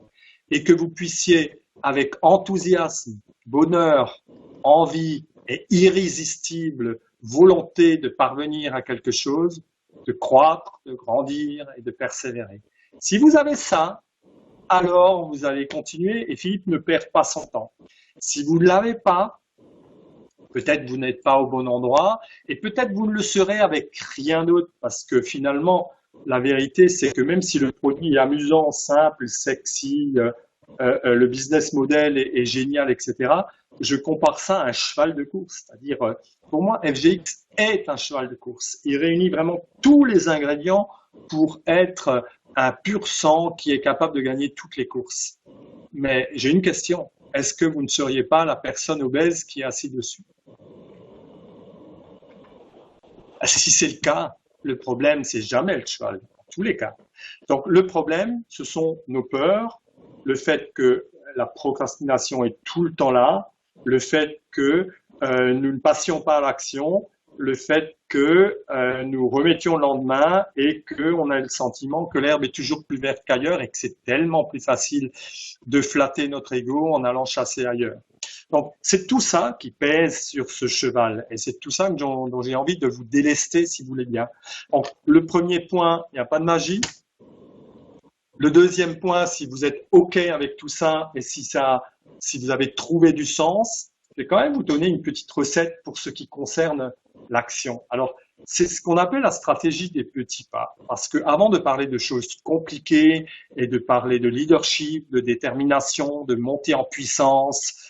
Et que vous puissiez, avec enthousiasme, bonheur, envie et irrésistible volonté de parvenir à quelque chose, de croître, de grandir et de persévérer. Si vous avez ça, alors vous allez continuer et Philippe ne perd pas son temps. Si vous ne l'avez pas, peut-être vous n'êtes pas au bon endroit et peut-être vous ne le serez avec rien d'autre parce que finalement, la vérité, c'est que même si le produit est amusant, simple, sexy, le business model est génial, etc., je compare ça à un cheval de course. C'est-à-dire, pour moi, FGX est un cheval de course. Il réunit vraiment tous les ingrédients pour être un pur sang qui est capable de gagner toutes les courses. Mais j'ai une question. Est-ce que vous ne seriez pas la personne obèse qui est assise dessus? Si c'est le cas, le problème, c'est jamais le cheval, dans tous les cas. Donc, le problème, ce sont nos peurs, le fait que la procrastination est tout le temps là, le fait que nous ne passions pas à l'action, le fait que nous remettions le lendemain et qu'on a le sentiment que l'herbe est toujours plus verte qu'ailleurs et que c'est tellement plus facile de flatter notre ego en allant chasser ailleurs. Donc, c'est tout ça qui pèse sur ce cheval et c'est tout ça dont j'ai envie de vous délester si vous voulez bien. Donc, le premier point, il n'y a pas de magie. Le deuxième point, si vous êtes OK avec tout ça et si vous avez trouvé du sens, je vais quand même vous donner une petite recette pour ce qui concerne l'action. Alors, c'est ce qu'on appelle la stratégie des petits pas. Parce que avant de parler de choses compliquées et de parler de leadership, de détermination, de montée en puissance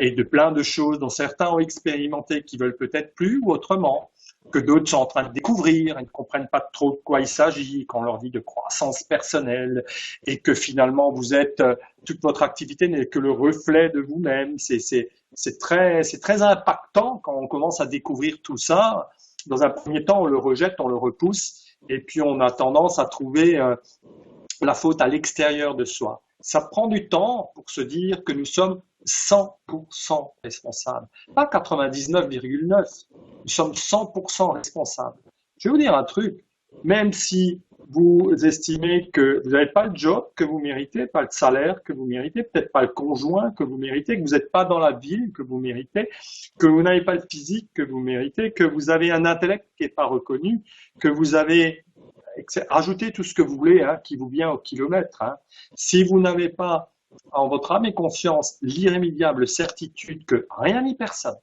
et de plein de choses dont certains ont expérimenté qui veulent peut-être plus ou autrement, que d'autres sont en train de découvrir et ne comprennent pas trop de quoi il s'agit, qu'on leur dit de croissance personnelle et que finalement vous êtes, toute votre activité n'est que le reflet de vous-même. C'est très impactant quand on commence à découvrir tout ça. Dans un premier temps, on le rejette, on le repousse et puis on a tendance à trouver la faute à l'extérieur de soi. Ça prend du temps pour se dire que nous sommes 100% responsables, pas 99,9. Nous sommes 100% responsables. Je vais vous dire un truc, même si vous estimez que vous n'avez pas le job que vous méritez, pas le salaire que vous méritez, peut-être pas le conjoint que vous méritez, que vous n'êtes pas dans la ville que vous méritez, que vous n'avez pas le physique que vous méritez, que vous avez un intellect qui n'est pas reconnu, que vous avez ajoutez tout ce que vous voulez, hein, qui vous vient au kilomètre. Hein. Si vous n'avez pas en votre âme et conscience l'irrémédiable certitude que rien ni personne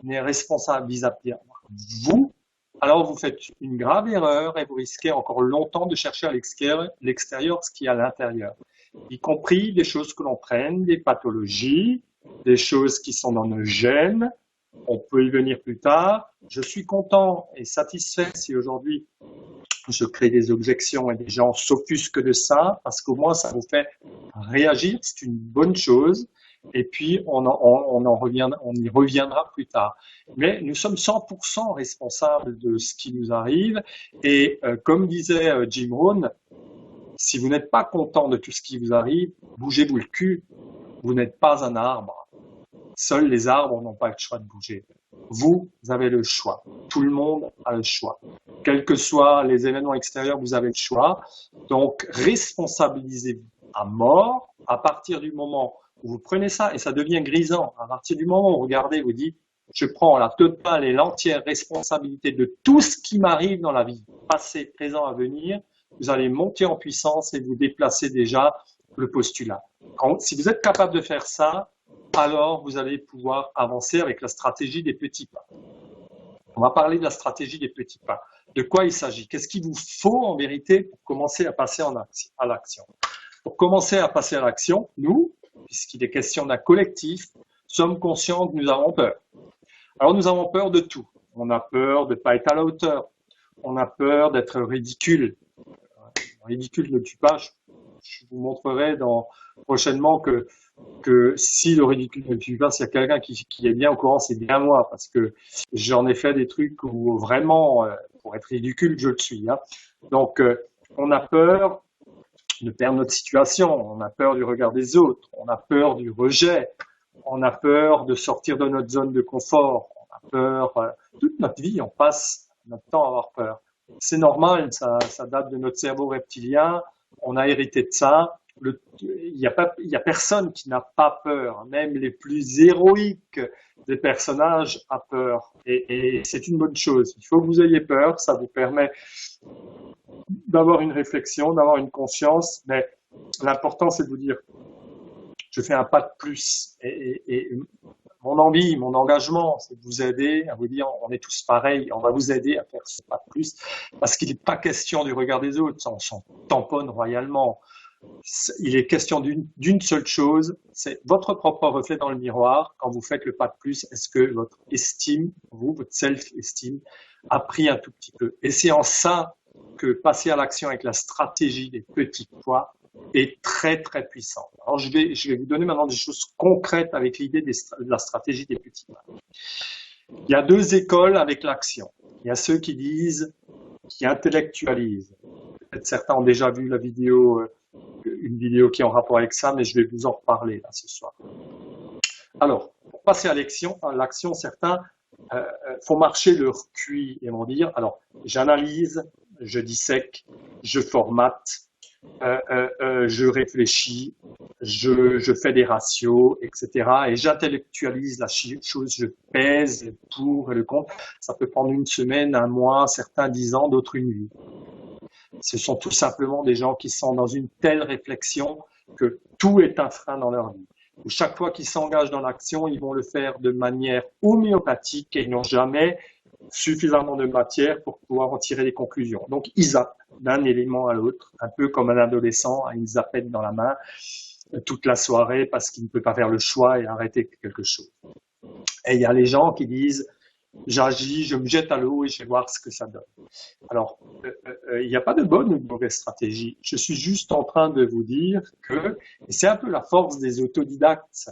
n'est responsable vis-à-vis de vous, alors vous faites une grave erreur et vous risquez encore longtemps de chercher à l'extérieur ce qui est à l'intérieur, y compris des choses que l'on traîne, des pathologies, des choses qui sont dans nos gènes. On peut y venir plus tard. Je suis content et satisfait si aujourd'hui je crée des objections et des gens s'offusquent de ça, parce qu'au moins ça vous fait réagir, c'est une bonne chose. Et puis on y reviendra plus tard. Mais nous sommes 100% responsables de ce qui nous arrive. Et comme disait Jim Rohn, si vous n'êtes pas content de tout ce qui vous arrive, bougez-vous le cul. Vous n'êtes pas un arbre. Seuls les arbres n'ont pas le choix de bouger. Vous avez le choix. Tout le monde a le choix. Quels que soient les événements extérieurs, vous avez le choix. Donc, responsabilisez-vous à mort à partir du moment où vous prenez ça et ça devient grisant. À partir du moment où vous regardez, vous dites, je prends la totale et l'entière responsabilité de tout ce qui m'arrive dans la vie, passé, présent, à venir, vous allez monter en puissance et vous déplacer déjà le postulat. Si vous êtes capable de faire ça, alors vous allez pouvoir avancer avec la stratégie des petits pas. On va parler de la stratégie des petits pas. De quoi il s'agit? Qu'est-ce qu'il vous faut en vérité pour commencer à passer à l'action? Pour commencer à passer à l'action, nous, puisqu'il est question d'un collectif, sommes conscients que nous avons peur. Alors nous avons peur de tout. On a peur de ne pas être à la hauteur. On a peur d'être ridicule. Ridicule ne tue pas. Je vous montrerai prochainement que si le ridicule ne tue pas, s'il y a quelqu'un qui est bien au courant, c'est bien moi, parce que j'en ai fait des trucs où vraiment, pour être ridicule, je le suis. Hein. Donc, on a peur de perdre notre situation, on a peur du regard des autres, on a peur du rejet, on a peur de sortir de notre zone de confort, on a peur, toute notre vie, on passe notre temps à avoir peur. C'est normal, ça date de notre cerveau reptilien, on a hérité de ça. Il y a personne qui n'a pas peur, même les plus héroïques des personnages a peur. Et c'est une bonne chose. Il faut que vous ayez peur, ça vous permet d'avoir une réflexion, d'avoir une conscience, mais l'important c'est de vous dire, je fais un pas de plus. Et mon envie, mon engagement, c'est de vous aider à vous dire, on est tous pareils, on va vous aider à faire ce pas de plus, parce qu'il n'est pas question du regard des autres, ça on s'en tamponne royalement. Il est question d'une seule chose, c'est votre propre reflet dans le miroir. Quand vous faites le pas de plus, est-ce que votre estime, votre self-estime, a pris un tout petit peu? Et c'est en ça que passer à l'action avec la stratégie des petits pas est très très puissant. Alors je vais vous donner maintenant des choses concrètes avec l'idée de la stratégie des petits pas. Il y a deux écoles avec l'action. Il y a ceux qui intellectualisent. Peut-être certains ont déjà vu une vidéo qui est en rapport avec ça, mais je vais vous en reparler là ce soir. Alors, pour passer à l'action, certains font marcher leur QI et vont dire, alors, j'analyse, je dissèque, je formate, je réfléchis, je fais des ratios, etc. Et j'intellectualise la chose, je pèse le pour et le contre. Ça peut prendre une semaine, un mois, certains 10 ans, d'autres une vie. Ce sont tout simplement des gens qui sont dans une telle réflexion que tout est un frein dans leur vie. Où chaque fois qu'ils s'engagent dans l'action, ils vont le faire de manière homéopathique et ils n'ont jamais suffisamment de matière pour pouvoir en tirer des conclusions. Donc, ils zappent d'un élément à l'autre, un peu comme un adolescent a une zappette dans la main toute la soirée parce qu'il ne peut pas faire le choix et arrêter quelque chose. Et il y a les gens qui disent j'agis, je me jette à l'eau et je vais voir ce que ça donne. Alors, il n'y a pas de bonne ou de mauvaise stratégie. Je suis juste en train de vous dire que, et c'est un peu la force des autodidactes.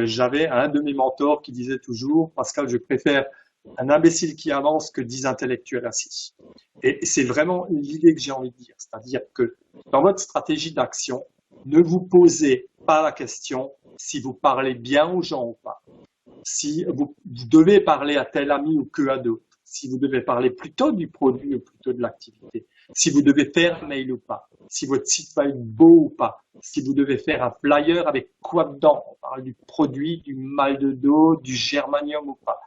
J'avais un de mes mentors qui disait toujours, Pascal, je préfère un imbécile qui avance que 10 intellectuels assis. Et c'est vraiment l'idée que j'ai envie de dire. C'est-à-dire que dans votre stratégie d'action, ne vous posez pas la question si vous parlez bien aux gens ou pas. Si vous devez parler à tel ami ou que à d'autres, si vous devez parler plutôt du produit ou plutôt de l'activité, si vous devez faire un mail ou pas, si votre site va être beau ou pas, si vous devez faire un flyer avec quoi dedans, on parle du produit, du mal de dos, du germanium ou pas,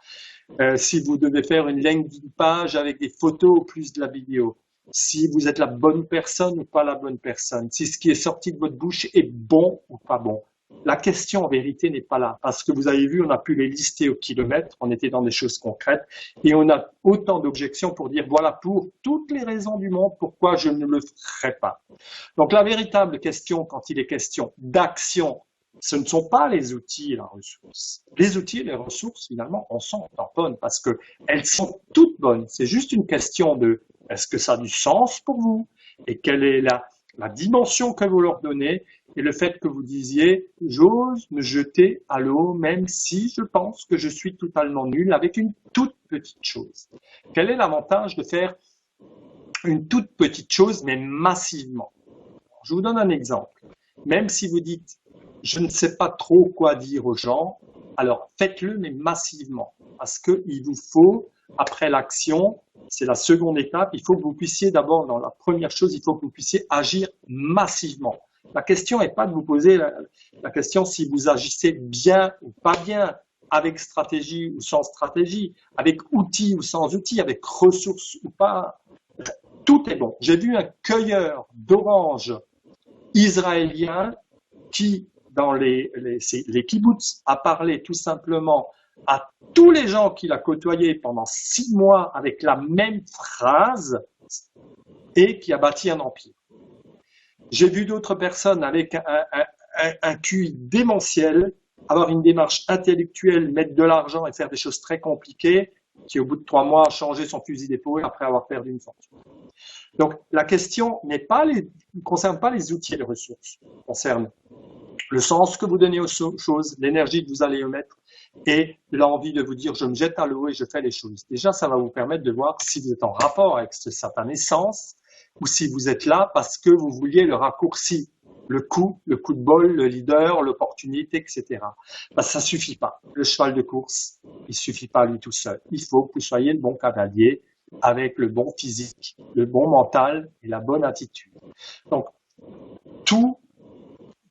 si vous devez faire une landing page avec des photos ou plus de la vidéo, si vous êtes la bonne personne ou pas la bonne personne, si ce qui est sorti de votre bouche est bon ou pas bon. La question en vérité n'est pas là, parce que vous avez vu, on a pu les lister au kilomètre, on était dans des choses concrètes, et on a autant d'objections pour dire voilà pour toutes les raisons du monde pourquoi je ne le ferai pas. Donc la véritable question, quand il est question d'action, ce ne sont pas les outils et la ressource. Les outils et les ressources, finalement, on s'en tamponne parce que elles sont toutes bonnes. C'est juste une question de est-ce que ça a du sens pour vous et quelle est la dimension que vous leur donnez et le fait que vous disiez « j'ose me jeter à l'eau même si je pense que je suis totalement nul avec une toute petite chose ». Quel est l'avantage de faire une toute petite chose mais massivement? Je vous donne un exemple. Même si vous dites « je ne sais pas trop quoi dire aux gens », alors faites-le mais massivement parce qu'il vous faut, après l'action, c'est la seconde étape, il faut que vous puissiez d'abord, dans la première chose, il faut que vous puissiez agir massivement. La question n'est pas de vous poser la question si vous agissez bien ou pas bien, avec stratégie ou sans stratégie, avec outils ou sans outils, avec ressources ou pas. Tout est bon. J'ai vu un cueilleur d'oranges israélien qui, dans les kibbutz, a parlé tout simplement à tous les gens qu'il a côtoyés pendant 6 mois avec la même phrase et qui a bâti un empire. J'ai vu d'autres personnes avec un QI démentiel avoir une démarche intellectuelle, mettre de l'argent et faire des choses très compliquées, qui au bout de 3 mois a changé son fusil d'épaule après avoir perdu une fortune. Donc la question ne concerne pas les outils et les ressources, concerne le sens que vous donnez aux choses, l'énergie que vous allez y mettre et l'envie de vous dire je me jette à l'eau et je fais les choses. Déjà, ça va vous permettre de voir si vous êtes en rapport avec ce certain essence ou si vous êtes là parce que vous vouliez le raccourci, le coup de bol, le leader, l'opportunité, etc. Ben, ça suffit pas. Le cheval de course, il suffit pas lui tout seul. Il faut que vous soyez le bon cavalier avec le bon physique, le bon mental et la bonne attitude. Donc, tout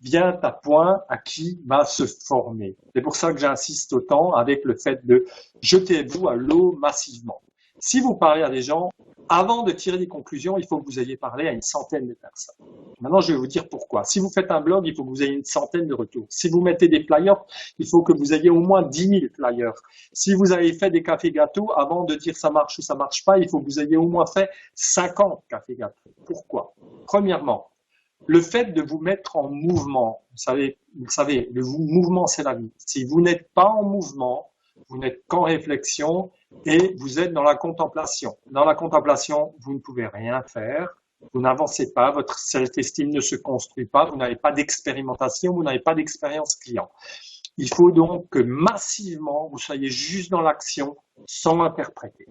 vient à point à qui va se former. C'est pour ça que j'insiste autant avec le fait de jetez-vous à l'eau massivement. Si vous parlez à des gens, avant de tirer des conclusions, il faut que vous ayez parlé à une centaine de personnes. Maintenant, je vais vous dire pourquoi. Si vous faites un blog, il faut que vous ayez une centaine de retours. Si vous mettez des flyers, il faut que vous ayez au moins 10 000 flyers. Si vous avez fait des cafés gâteaux, avant de dire ça marche ou ça marche pas, il faut que vous ayez au moins fait 50 cafés gâteaux. Pourquoi? Premièrement, le fait de vous mettre en mouvement, vous le savez, le mouvement c'est la vie. Si vous n'êtes pas en mouvement, vous n'êtes qu'en réflexion et vous êtes dans la contemplation. Dans la contemplation, vous ne pouvez rien faire, vous n'avancez pas, votre self-esteem ne se construit pas, vous n'avez pas d'expérimentation, vous n'avez pas d'expérience client. Il faut donc que massivement, vous soyez juste dans l'action sans interpréter.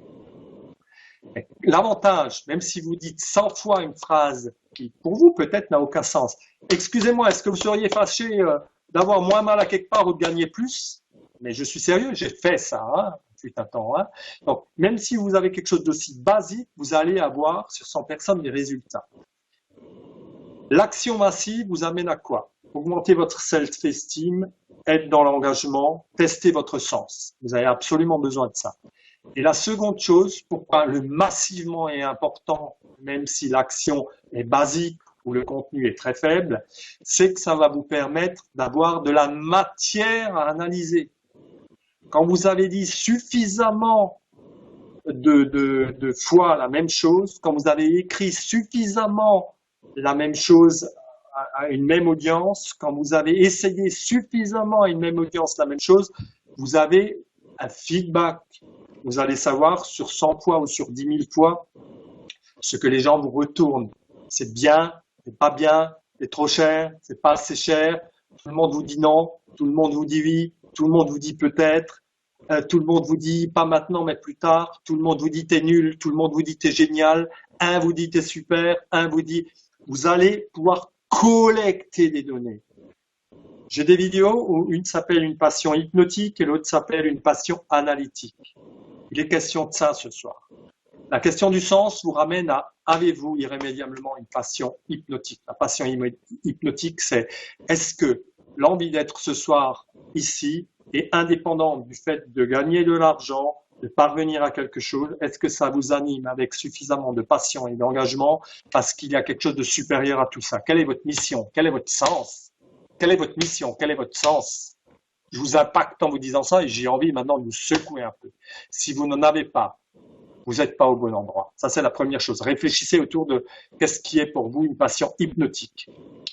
L'avantage, même si vous dites 100 fois une phrase qui, pour vous, peut-être n'a aucun sens. Excusez-moi, est-ce que vous seriez fâché d'avoir moins mal à quelque part ou de gagner plus? Mais je suis sérieux, j'ai fait ça, depuis un temps. Donc, même si vous avez quelque chose d'aussi basique, vous allez avoir sur 100 personnes des résultats. L'action massive vous amène à quoi? Augmenter votre self-esteem, être dans l'engagement, tester votre sens. Vous avez absolument besoin de ça. Et la seconde chose, pourquoi le massivement est important, même si l'action est basique ou le contenu est très faible, c'est que ça va vous permettre d'avoir de la matière à analyser. Quand vous avez dit suffisamment de fois la même chose, quand vous avez écrit suffisamment la même chose à une même audience, quand vous avez essayé suffisamment à une même audience la même chose, vous avez un feedback. Vous allez savoir sur 100 fois ou sur 10 000 fois ce que les gens vous retournent. C'est bien, c'est pas bien, c'est trop cher, c'est pas assez cher. Tout le monde vous dit non, tout le monde vous dit oui, tout le monde vous dit peut-être, tout le monde vous dit pas maintenant mais plus tard, tout le monde vous dit t'es nul, tout le monde vous dit t'es génial, un vous dit t'es super, un vous dit... Vous allez pouvoir collecter des données. J'ai des vidéos où une s'appelle une passion hypnotique et l'autre s'appelle une passion analytique. Il est question de ça ce soir. La question du sens vous ramène à avez-vous irrémédiablement une passion hypnotique? La passion hypnotique, c'est est-ce que l'envie d'être ce soir ici est indépendante du fait de gagner de l'argent, de parvenir à quelque chose? Est-ce que ça vous anime avec suffisamment de passion et d'engagement parce qu'il y a quelque chose de supérieur à tout ça? Quelle est votre mission? Quel est votre sens? Quelle est votre mission? Quel est votre sens? Je vous impacte en vous disant ça et j'ai envie maintenant de vous secouer un peu. Si vous n'en avez pas, vous n'êtes pas au bon endroit. Ça, c'est la première chose. Réfléchissez autour de qu'est-ce qui est pour vous une passion hypnotique.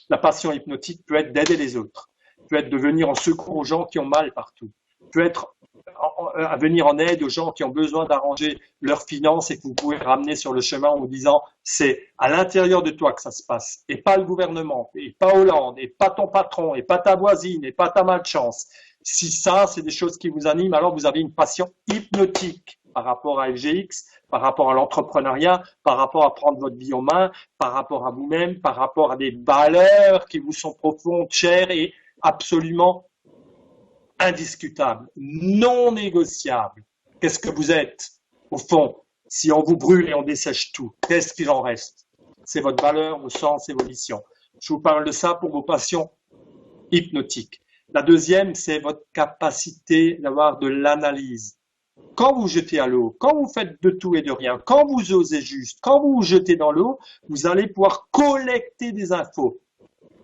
La passion hypnotique peut être d'aider les autres, peut être de venir en secours aux gens qui ont mal partout, peut être à venir en aide aux gens qui ont besoin d'arranger leurs finances et que vous pouvez ramener sur le chemin en vous disant c'est à l'intérieur de toi que ça se passe et pas le gouvernement et pas Hollande et pas ton patron et pas ta voisine et pas ta malchance. Si ça, c'est des choses qui vous animent, alors vous avez une passion hypnotique par rapport à FGX, par rapport à l'entrepreneuriat, par rapport à prendre votre vie en main, par rapport à vous-même, par rapport à des valeurs qui vous sont profondes, chères et absolument indiscutables, non négociables. Qu'est-ce que vous êtes, au fond, si on vous brûle et on dessèche tout? Qu'est-ce qu'il en reste? C'est votre valeur, vos sens et vos missions. Je vous parle de ça pour vos passions hypnotiques. La deuxième, c'est votre capacité d'avoir de l'analyse. Quand vous jetez à l'eau, quand vous faites de tout et de rien, quand vous osez juste, quand vous vous jetez dans l'eau, vous allez pouvoir collecter des infos.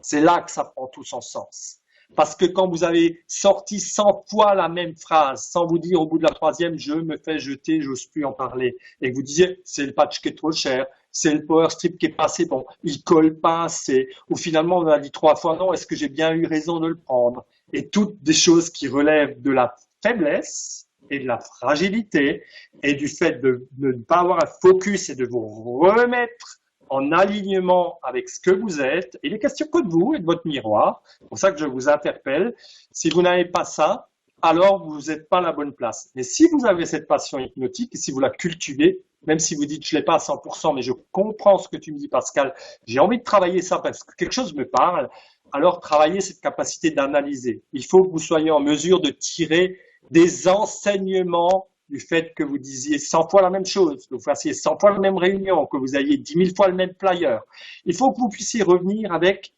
C'est là que ça prend tout son sens. Parce que quand vous avez sorti 100 fois la même phrase, sans vous dire au bout de la troisième, je me fais jeter, j'ose plus en parler, et que vous disiez, c'est le patch qui est trop cher, c'est le power strip qui est passé, bon, il colle pas assez, ou finalement on a dit 3 fois non, est-ce que j'ai bien eu raison de le prendre? Et toutes des choses qui relèvent de la faiblesse et de la fragilité et du fait de ne pas avoir un focus et de vous remettre en alignement avec ce que vous êtes. Il est question que de vous et de votre miroir. C'est pour ça que je vous interpelle. Si vous n'avez pas ça, alors vous n'êtes pas à la bonne place. Mais si vous avez cette passion hypnotique et si vous la cultivez, même si vous dites je ne l'ai pas à 100%, mais je comprends ce que tu me dis, Pascal, j'ai envie de travailler ça parce que quelque chose me parle, alors travaillez cette capacité d'analyser. Il faut que vous soyez en mesure de tirer des enseignements du fait que vous disiez 100 fois la même chose, que vous fassiez 100 fois la même réunion, que vous ayez 10 000 fois le même flyer. Il faut que vous puissiez revenir avec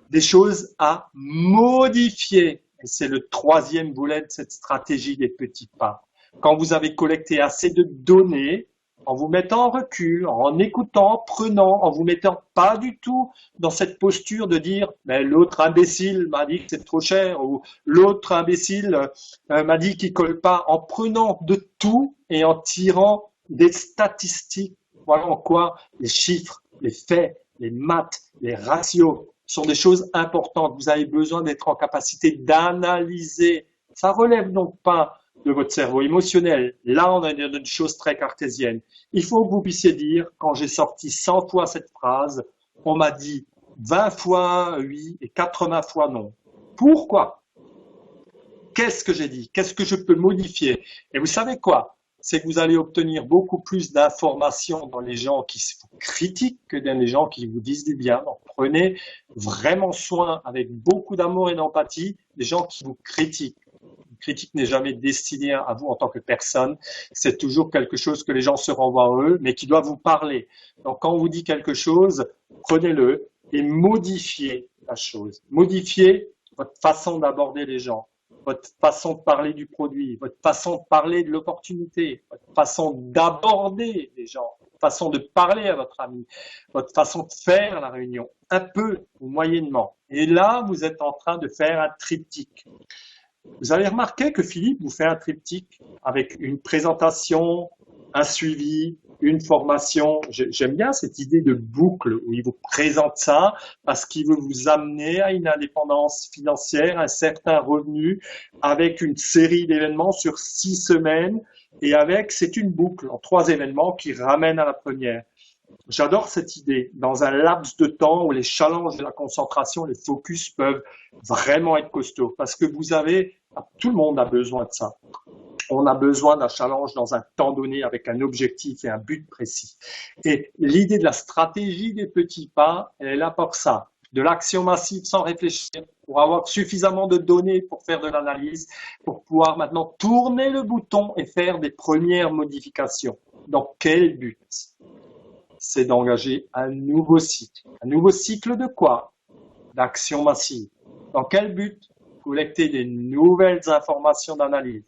des choses à modifier. Et c'est le troisième volet de cette stratégie des petits pas. Quand vous avez collecté assez de données, en vous mettant en recul, en écoutant, en prenant, en vous mettant pas du tout dans cette posture de dire mais l'autre imbécile m'a dit que c'est trop cher ou l'autre imbécile m'a dit qu'il colle pas, en prenant de tout et en tirant des statistiques. Voilà en quoi les chiffres, les faits, les maths, les ratios sont des choses importantes. Vous avez besoin d'être en capacité d'analyser. Ça relève donc pas de votre cerveau émotionnel. Là, on a une chose très cartésienne. Il faut que vous puissiez dire, quand j'ai sorti 100 fois cette phrase, on m'a dit 20 fois oui et 80 fois non. Pourquoi? Qu'est-ce que j'ai dit? Qu'est-ce que je peux modifier? Et vous savez quoi? C'est que vous allez obtenir beaucoup plus d'informations dans les gens qui vous critiquent que dans les gens qui vous disent du bien. Donc, prenez vraiment soin, avec beaucoup d'amour et d'empathie, des gens qui vous critiquent. Une critique n'est jamais destinée à vous en tant que personne. C'est toujours quelque chose que les gens se renvoient à eux, mais qui doit vous parler. Donc, quand on vous dit quelque chose, prenez-le et modifiez la chose. Modifiez votre façon d'aborder les gens, votre façon de parler du produit, votre façon de parler de l'opportunité, votre façon d'aborder les gens, votre façon de parler à votre ami, votre façon de faire la réunion, un peu ou moyennement. Et là, vous êtes en train de faire un triptyque. Vous avez remarqué que Philippe vous fait un triptyque avec une présentation, un suivi, une formation. J'aime bien cette idée de boucle où il vous présente ça parce qu'il veut vous amener à une indépendance financière, un certain revenu avec une série d'événements sur 6 semaines et c'est une boucle en 3 événements qui ramènent à la première. J'adore cette idée. Dans un laps de temps où les challenges de la concentration, les focus peuvent vraiment être costauds parce que tout le monde a besoin de ça. On a besoin d'un challenge dans un temps donné avec un objectif et un but précis. Et l'idée de la stratégie des petits pas, elle est là pour ça. De l'action massive sans réfléchir, pour avoir suffisamment de données pour faire de l'analyse, pour pouvoir maintenant tourner le bouton et faire des premières modifications. Dans quel but? C'est d'engager un nouveau cycle. Un nouveau cycle de quoi? D'action massive. Dans quel but? Collecter des nouvelles informations d'analyse.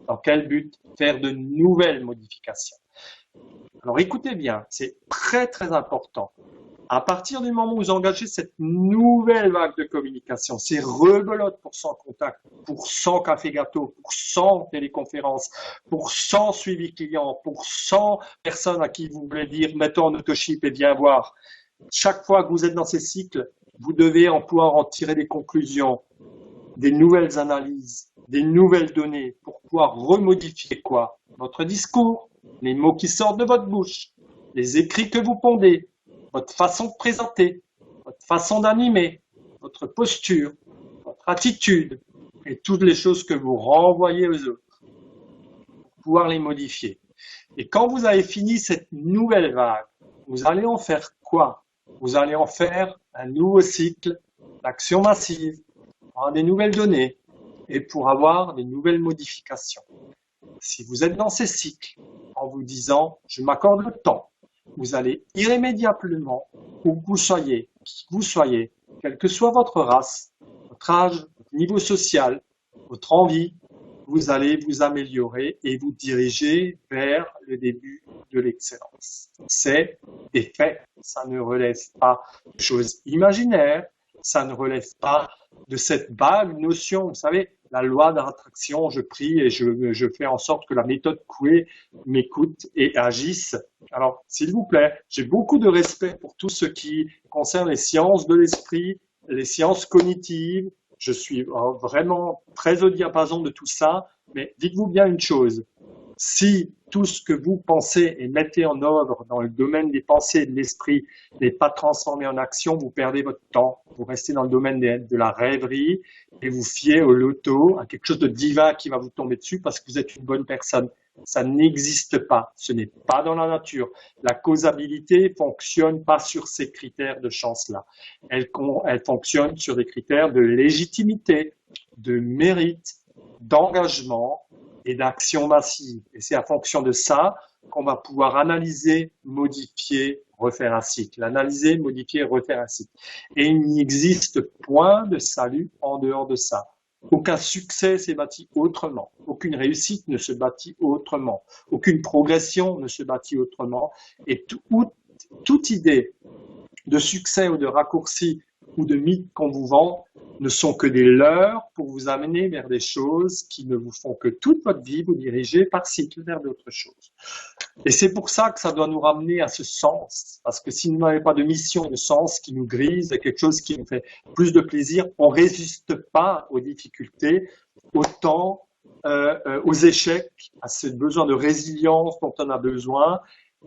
Dans quel but? Faire de nouvelles modifications. Alors écoutez bien, c'est très très important. À partir du moment où vous engagez cette nouvelle vague de communication, c'est rebelote pour 100 contacts, pour 100 cafés gâteaux, pour 100 téléconférences, pour 100 suivis clients, pour 100 personnes à qui vous voulez dire mettons en autoship et viens voir. Chaque fois que vous êtes dans ces cycles, vous devez pouvoir en tirer des conclusions, des nouvelles analyses, des nouvelles données pour pouvoir remodifier quoi? Votre discours, les mots qui sortent de votre bouche, les écrits que vous pondez, votre façon de présenter, votre façon d'animer, votre posture, votre attitude et toutes les choses que vous renvoyez aux autres pour pouvoir les modifier. Et quand vous avez fini cette nouvelle vague, vous allez en faire quoi? Vous allez en faire un nouveau cycle d'action massive, pour avoir des nouvelles données et pour avoir des nouvelles modifications. Si vous êtes dans ces cycles en vous disant « je m'accorde le temps », vous allez irrémédiablement, où que vous soyez, qui que vous soyez, quelle que soit votre race, votre âge, votre niveau social, votre envie, vous allez vous améliorer et vous diriger vers le début de l'excellence. C'est des faits, ça ne relève pas de choses imaginaires, ça ne relève pas de cette vague notion. Vous savez, la loi d'attraction, je prie et je fais en sorte que la méthode Coué m'écoute et agisse. Alors, s'il vous plaît, j'ai beaucoup de respect pour tout ce qui concerne les sciences de l'esprit, les sciences cognitives. Je suis vraiment très au diapason de tout ça, mais dites-vous bien une chose. Si tout ce que vous pensez et mettez en œuvre dans le domaine des pensées et de l'esprit n'est pas transformé en action, vous perdez votre temps. Vous restez dans le domaine de la rêverie et vous fiez au loto, à quelque chose de divin qui va vous tomber dessus parce que vous êtes une bonne personne. Ça n'existe pas. Ce n'est pas dans la nature. La causalité fonctionne pas sur ces critères de chance-là. Elle fonctionne sur des critères de légitimité, de mérite, d'engagement et d'action massive. Et c'est en fonction de ça qu'on va pouvoir analyser, modifier, refaire un cycle. Analyser, modifier, refaire un cycle. Et il n'existe point de salut en dehors de ça. Aucun succès s'est bâti autrement. Aucune réussite ne se bâtit autrement. Aucune progression ne se bâtit autrement. Et toute idée de succès ou de raccourci ou de mythe qu'on vous vend ne sont que des leurres pour vous amener vers des choses qui ne vous font que toute votre vie vous diriger par cycle vers d'autres choses. Et c'est pour ça que ça doit nous ramener à ce sens. Parce que si nous n'avons pas de mission, de sens qui nous grise, et quelque chose qui nous fait plus de plaisir, on ne résiste pas aux difficultés, autant aux échecs, à ce besoin de résilience dont on a besoin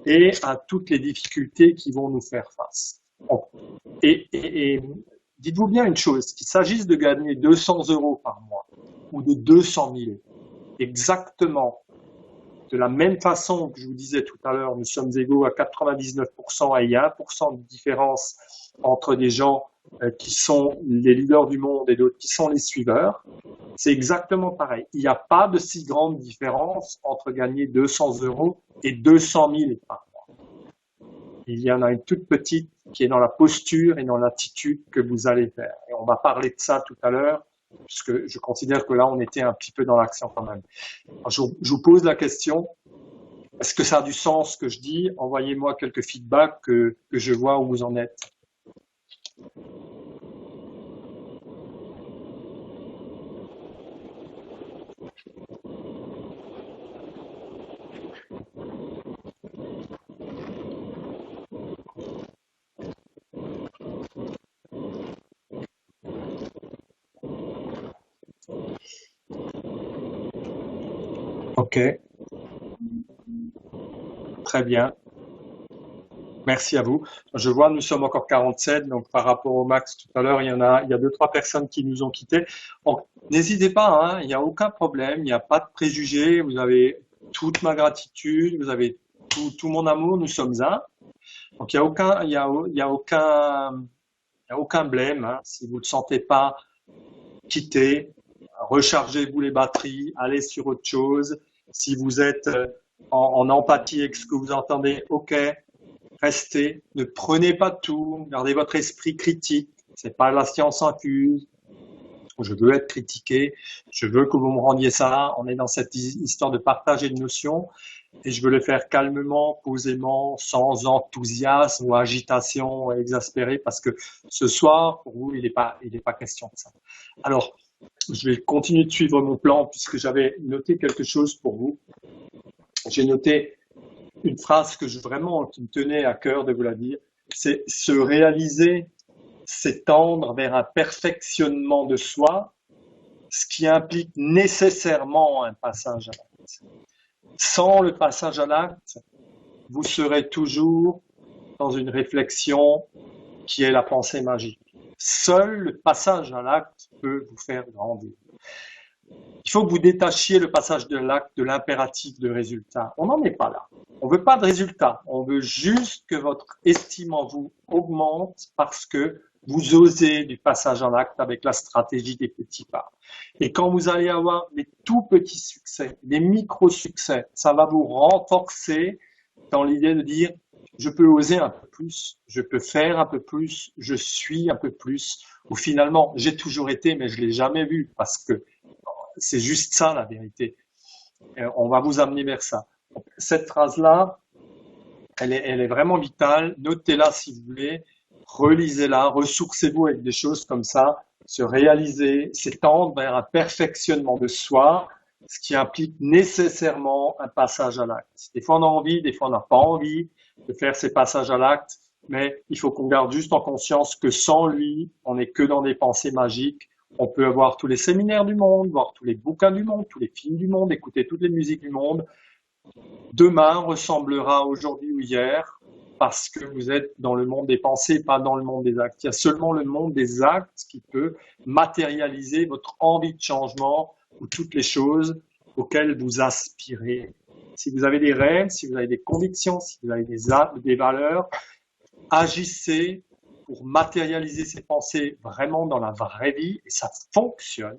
et à toutes les difficultés qui vont nous faire face. Et dites-vous bien une chose, qu'il s'agisse de gagner 200 € par mois ou de 200 000, exactement de la même façon que je vous disais tout à l'heure, nous sommes égaux à 99% et il y a 1% de différence entre des gens qui sont les leaders du monde et d'autres qui sont les suiveurs. C'est exactement pareil. Il n'y a pas de si grande différence entre gagner 200 € et 200 000 par mois. Il y en a une toute petite qui est dans la posture et dans l'attitude que vous allez faire. Et on va parler de ça tout à l'heure, puisque je considère que là, on était un petit peu dans l'action quand même. Alors, je vous pose la question, est-ce que ça a du sens ce que je dis? Envoyez-moi quelques feedbacks que je vois où vous en êtes. Ok, très bien. Merci à vous. Je vois, nous sommes encore 47, donc par rapport au max tout à l'heure, il y a 2-3 personnes qui nous ont quittés. Donc, n'hésitez pas, hein, il n'y a aucun problème, il n'y a pas de préjugés, vous avez toute ma gratitude, vous avez tout mon amour, nous sommes un. Donc, il y a aucun blême, hein. Si vous ne le sentez pas, quittez, rechargez-vous les batteries, allez sur autre chose. Si vous êtes en empathie avec ce que vous entendez, ok, restez, ne prenez pas tout, gardez votre esprit critique, c'est pas la science infuse, je veux être critiqué, je veux que vous me rendiez ça, on est dans cette histoire de partager de notions, et je veux le faire calmement, posément, sans enthousiasme ou agitation exaspérée, parce que ce soir, pour vous, il n'est pas question de ça. Alors, je vais continuer de suivre mon plan, puisque j'avais noté quelque chose pour vous. J'ai noté une phrase qui me tenait à cœur de vous la dire, c'est se réaliser, c'est tendre vers un perfectionnement de soi, ce qui implique nécessairement un passage à l'acte. Sans le passage à l'acte, vous serez toujours dans une réflexion qui est la pensée magique. Seul le passage à l'acte peut vous faire grandir. Il faut que vous détachiez le passage de l'acte de l'impératif de résultat. On n'en est pas là. On ne veut pas de résultat. On veut juste que votre estime en vous augmente parce que vous osez du passage en acte avec la stratégie des petits pas. Et quand vous allez avoir des tout petits succès, des micro-succès, ça va vous renforcer dans l'idée de dire je peux oser un peu plus, je peux faire un peu plus, je suis un peu plus, ou finalement j'ai toujours été mais je ne l'ai jamais vu parce que c'est juste ça la vérité. On va vous amener vers ça. Cette phrase-là, elle est vraiment vitale. Notez-la si vous voulez. relisez-la, ressourcez-vous avec des choses comme ça, se réaliser, s'étendre vers un perfectionnement de soi, ce qui implique nécessairement un passage à l'acte. Des fois on a envie, des fois on n'a pas envie de faire ces passages à l'acte, mais il faut qu'on garde juste en conscience que sans lui, on n'est que dans des pensées magiques. On peut avoir tous les séminaires du monde, voir tous les bouquins du monde, tous les films du monde, écouter toutes les musiques du monde. Demain ressemblera à aujourd'hui ou hier parce que vous êtes dans le monde des pensées, pas dans le monde des actes. Il y a seulement le monde des actes qui peut matérialiser votre envie de changement ou toutes les choses auxquelles vous aspirez. Si vous avez des rêves, si vous avez des convictions, si vous avez des valeurs, agissez pour matérialiser ces pensées vraiment dans la vraie vie et ça fonctionne.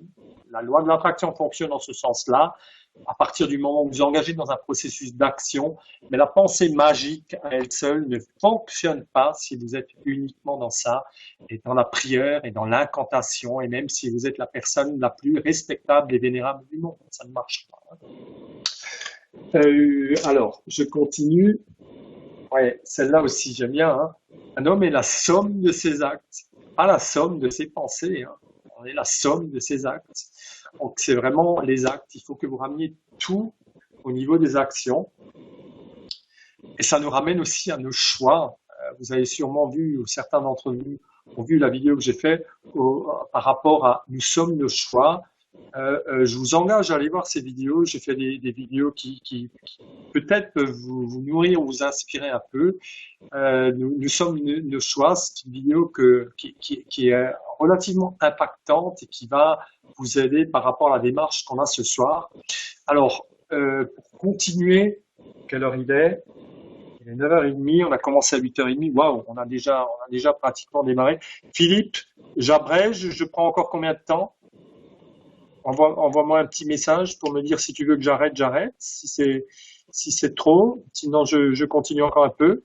La loi de l'attraction fonctionne dans ce sens-là à partir du moment où vous vous engagez dans un processus d'action, mais la pensée magique à elle seule ne fonctionne pas si vous êtes uniquement dans ça, et dans la prière, et dans l'incantation, et même si vous êtes la personne la plus respectable et vénérable du monde, ça ne marche pas. Alors, je continue. Ouais, celle-là aussi, j'aime bien. Hein. Un homme est la somme de ses actes, pas la somme de ses pensées. Hein. On est la somme de ses actes. Donc, c'est vraiment les actes. Il faut que vous rameniez tout au niveau des actions. Et ça nous ramène aussi à nos choix. Vous avez sûrement vu, ou certains d'entre vous ont vu la vidéo que j'ai faite par rapport à « Nous sommes nos choix ». Je vous engage à aller voir ces vidéos. J'ai fait des vidéos qui peut-être peuvent vous nourrir ou vous inspirer un peu. Nous sommes nos choix. C'est une vidéo qui est relativement impactante et qui va vous aider par rapport à la démarche qu'on a ce soir. Alors, pour continuer, quelle heure il est? Il est 9h30, on a commencé à 8h30. Waouh, on a déjà pratiquement démarré. Philippe, j'abrège, je prends encore combien de temps? Envoie-moi un petit message pour me dire si tu veux que j'arrête, j'arrête. Si c'est trop, sinon je continue encore un peu.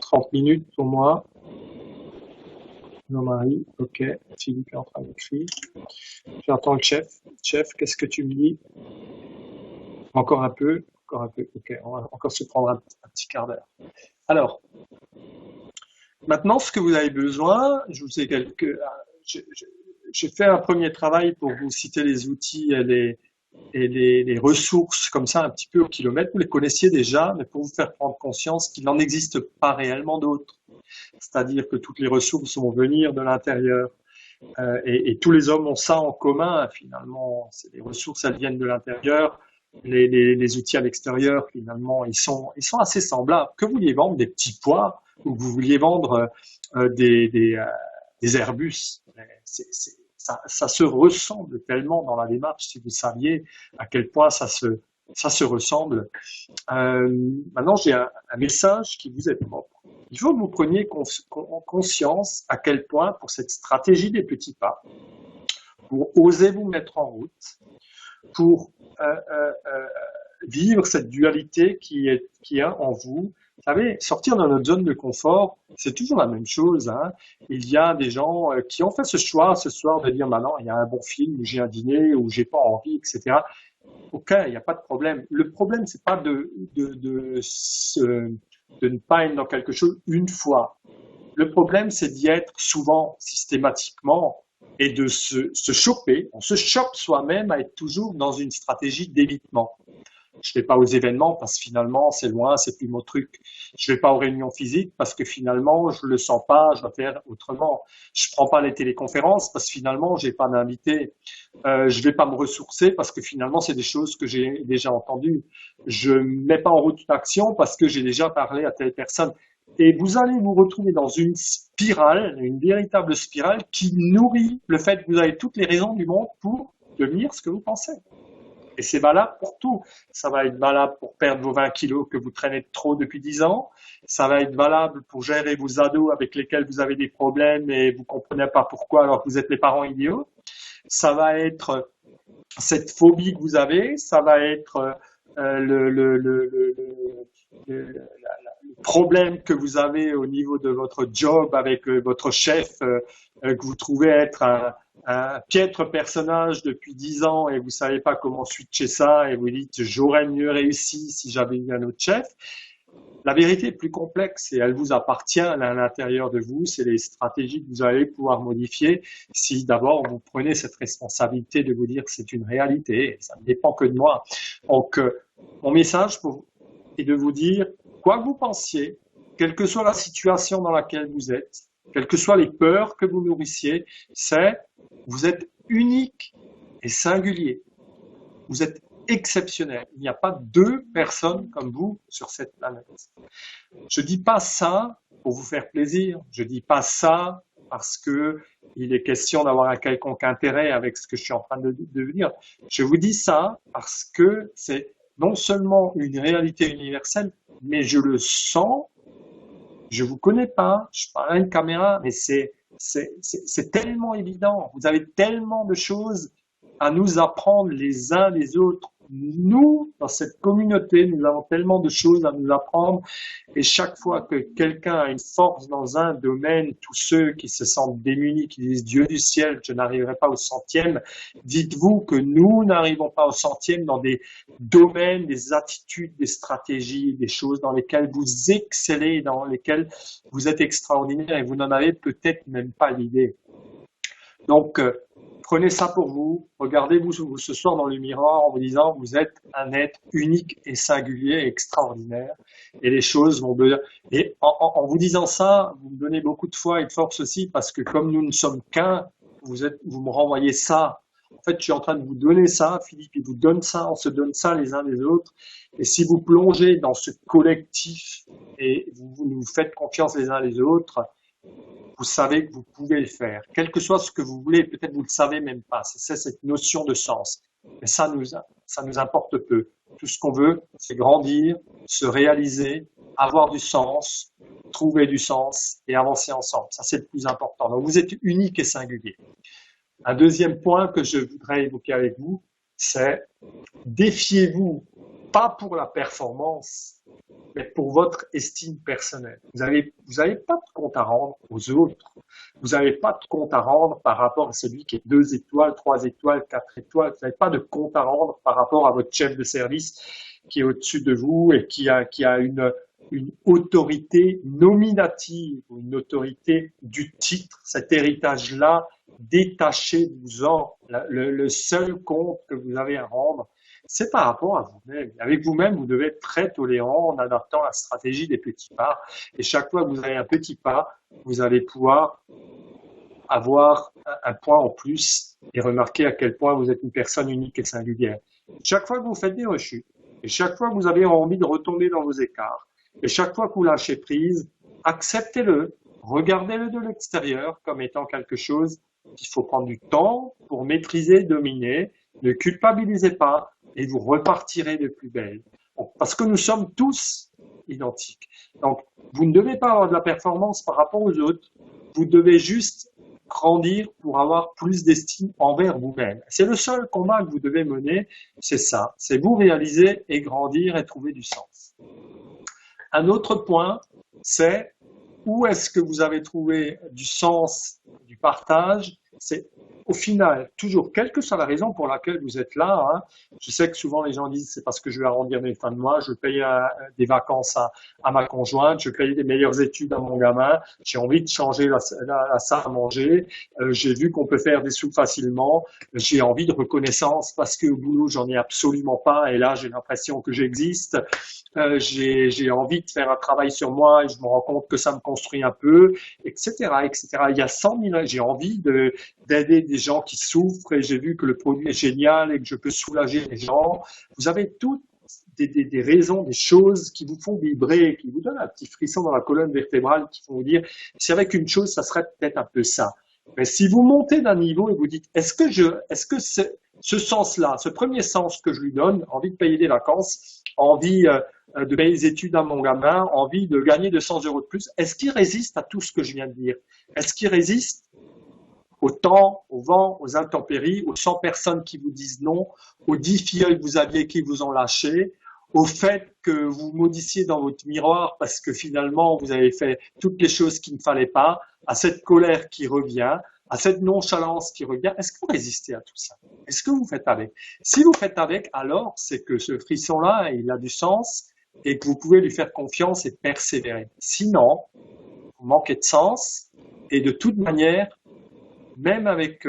30 minutes pour moi. Non, Marie, ok. Philippe est en train d'écrire. J'entends le chef. Chef, qu'est-ce que tu me dis? Encore un peu. Ok, on va encore se prendre un petit quart d'heure. Alors, maintenant, ce que vous avez besoin, je vous ai j'ai fait un premier travail pour vous citer les outils et les ressources comme ça un petit peu au kilomètre. Vous les connaissiez déjà, mais pour vous faire prendre conscience qu'il n'en existe pas réellement d'autres. C'est-à-dire que toutes les ressources vont venir de l'intérieur. Et tous les hommes ont ça en commun, finalement. Les ressources, elles viennent de l'intérieur. Les outils à l'extérieur, finalement, ils sont assez semblables. Que vous vouliez vendre des petits pois ou que vous vouliez vendre des Airbus, ça se ressemble tellement dans la démarche, si vous saviez à quel point ça se ressemble. Maintenant, j'ai un message qui vous est propre. Il faut que vous preniez conscience à quel point, pour cette stratégie des petits pas, pour oser vous mettre en route, pour vivre cette dualité qui est en vous. Vous savez, sortir de notre zone de confort, c'est toujours la même chose. Hein. Il y a des gens qui ont fait ce choix ce soir de dire maintenant il y a un bon film, ou j'ai un dîner, ou j'ai pas envie, etc. Ok, il n'y a pas de problème. Le problème, c'est pas de ne pas être dans quelque chose une fois. Le problème, c'est d'y être souvent, systématiquement, et de se choper. On se chope soi-même à être toujours dans une stratégie d'évitement. Je vais pas aux événements parce que finalement c'est loin, c'est plus mon truc. Je vais pas aux réunions physiques parce que finalement je le sens pas, je dois faire autrement. Je prends pas les téléconférences parce que finalement j'ai pas d'invité. Je vais pas me ressourcer parce que finalement c'est des choses que j'ai déjà entendues. Je mets pas en route une action parce que j'ai déjà parlé à telle personne. Et vous allez vous retrouver dans une spirale, une véritable spirale qui nourrit le fait que vous avez toutes les raisons du monde pour devenir ce que vous pensez. Et c'est valable pour tout. Ça va être valable pour perdre vos 20 kilos que vous traînez de trop depuis 10 ans. Ça va être valable pour gérer vos ados avec lesquels vous avez des problèmes et vous comprenez pas pourquoi alors que vous êtes les parents idiots. Ça va être cette phobie que vous avez. Ça va être le problème que vous avez au niveau de votre job avec votre chef que vous trouvez être un piètre personnage depuis 10 ans et vous savez pas comment switcher ça et vous dites j'aurais mieux réussi si j'avais eu un autre chef. La vérité est plus complexe et elle vous appartient à l'intérieur de vous. C'est les stratégies que vous allez pouvoir modifier si d'abord vous prenez cette responsabilité de vous dire que c'est une réalité. Ça ne dépend que de moi. Donc, mon message est de vous dire, quoi que vous pensiez, quelle que soit la situation dans laquelle vous êtes, quelles que soient les peurs que vous nourrissiez, vous êtes unique et singulier. Vous êtes exceptionnel. Il n'y a pas deux personnes comme vous sur cette planète. Je dis pas ça pour vous faire plaisir. Je dis pas ça parce que il est question d'avoir un quelconque intérêt avec ce que je suis en train de dire. Je vous dis ça parce que c'est non seulement une réalité universelle, mais je le sens. Je vous connais pas. Je parle à une caméra, mais c'est tellement évident. Vous avez tellement de choses à nous apprendre les uns les autres. Nous, dans cette communauté, nous avons tellement de choses à nous apprendre et chaque fois que quelqu'un a une force dans un domaine, tous ceux qui se sentent démunis, qui disent Dieu du ciel, je n'arriverai pas au centième, dites-vous que nous n'arrivons pas au centième dans des domaines, des attitudes, des stratégies, des choses dans lesquelles vous excellez, dans lesquelles vous êtes extraordinaire et vous n'en avez peut-être même pas l'idée. Donc, prenez ça pour vous, regardez-vous ce soir dans le miroir en vous disant vous êtes un être unique et singulier et extraordinaire et les choses vont devenir... Et en vous disant ça, vous me donnez beaucoup de foi et de force aussi parce que comme nous ne sommes qu'un, vous me renvoyez ça. En fait, je suis en train de vous donner ça, Philippe, il vous donne ça, on se donne ça les uns les autres. Et si vous plongez dans ce collectif et vous nous faites confiance les uns les autres, vous savez que vous pouvez le faire. Quel que soit ce que vous voulez, peut-être vous ne le savez même pas. C'est cette notion de sens. Mais ça nous importe peu. Tout ce qu'on veut, c'est grandir, se réaliser, avoir du sens, trouver du sens et avancer ensemble. Ça, c'est le plus important. Donc, vous êtes unique et singulier. Un deuxième point que je voudrais évoquer avec vous, c'est défiez-vous, pas pour la performance, mais pour votre estime personnelle. Vous avez pas de compte à rendre aux autres. Vous n'avez pas de compte à rendre par rapport à celui qui est 2 étoiles, 3 étoiles, 4 étoiles. Vous n'avez pas de compte à rendre par rapport à votre chef de service qui est au-dessus de vous et qui a une autorité nominative, une autorité du titre. Cet héritage-là, détachez-vous-en. Le seul compte que vous avez à rendre, c'est par rapport à vous-même. Avec vous-même, vous devez être très tolérant en adaptant la stratégie des petits pas. Et chaque fois que vous avez un petit pas, vous allez pouvoir avoir un point en plus et remarquer à quel point vous êtes une personne unique et singulière. Chaque fois que vous faites des rechutes, et chaque fois que vous avez envie de retomber dans vos écarts, et chaque fois que vous lâchez prise, acceptez-le, regardez-le de l'extérieur comme étant quelque chose qu'il faut prendre du temps pour maîtriser, dominer. Ne culpabilisez pas et vous repartirez de plus belle. Parce que nous sommes tous identiques. Donc, vous ne devez pas avoir de la performance par rapport aux autres. Vous devez juste grandir pour avoir plus d'estime envers vous-même. C'est le seul combat que vous devez mener, c'est ça. C'est vous réaliser et grandir et trouver du sens. Un autre point, c'est où est-ce que vous avez trouvé du sens, du partage. C'est au final, toujours, quelle que soit la raison pour laquelle vous êtes là, hein, je sais que souvent les gens disent c'est parce que je veux arrondir mes fins de mois, je paye des vacances à ma conjointe, je paye des meilleures études à mon gamin, j'ai envie de changer la salle à manger, j'ai vu qu'on peut faire des sous facilement, j'ai envie de reconnaissance parce que au boulot j'en ai absolument pas et là j'ai l'impression que j'existe, j'ai envie de faire un travail sur moi et je me rends compte que ça me construit un peu, etc., etc. Il y a 100 000, j'ai envie d'aider des gens qui souffrent et j'ai vu que le produit est génial et que je peux soulager les gens. Vous avez toutes des raisons, des choses qui vous font vibrer, qui vous donnent un petit frisson dans la colonne vertébrale, qui font vous dire, si avec une chose, ça serait peut-être un peu ça. Mais si vous montez d'un niveau et vous dites, est-ce que ce sens-là, ce premier sens que je lui donne, envie de payer des vacances, envie de payer les études à mon gamin, envie de gagner 200 € de plus, est-ce qu'il résiste à tout ce que je viens de dire? Est-ce qu'il résiste au temps, au vent, aux intempéries, aux 100 personnes qui vous disent non, aux 10 filles que vous aviez qui vous ont lâché, au fait que vous maudissiez dans votre miroir parce que finalement vous avez fait toutes les choses qu'il ne fallait pas, à cette colère qui revient, à cette nonchalance qui revient, est-ce que vous résistez à tout ça? Est-ce que vous faites avec? Si vous faites avec, alors c'est que ce frisson-là, il a du sens et que vous pouvez lui faire confiance et persévérer. Sinon, vous manquez de sens et de toute manière, même avec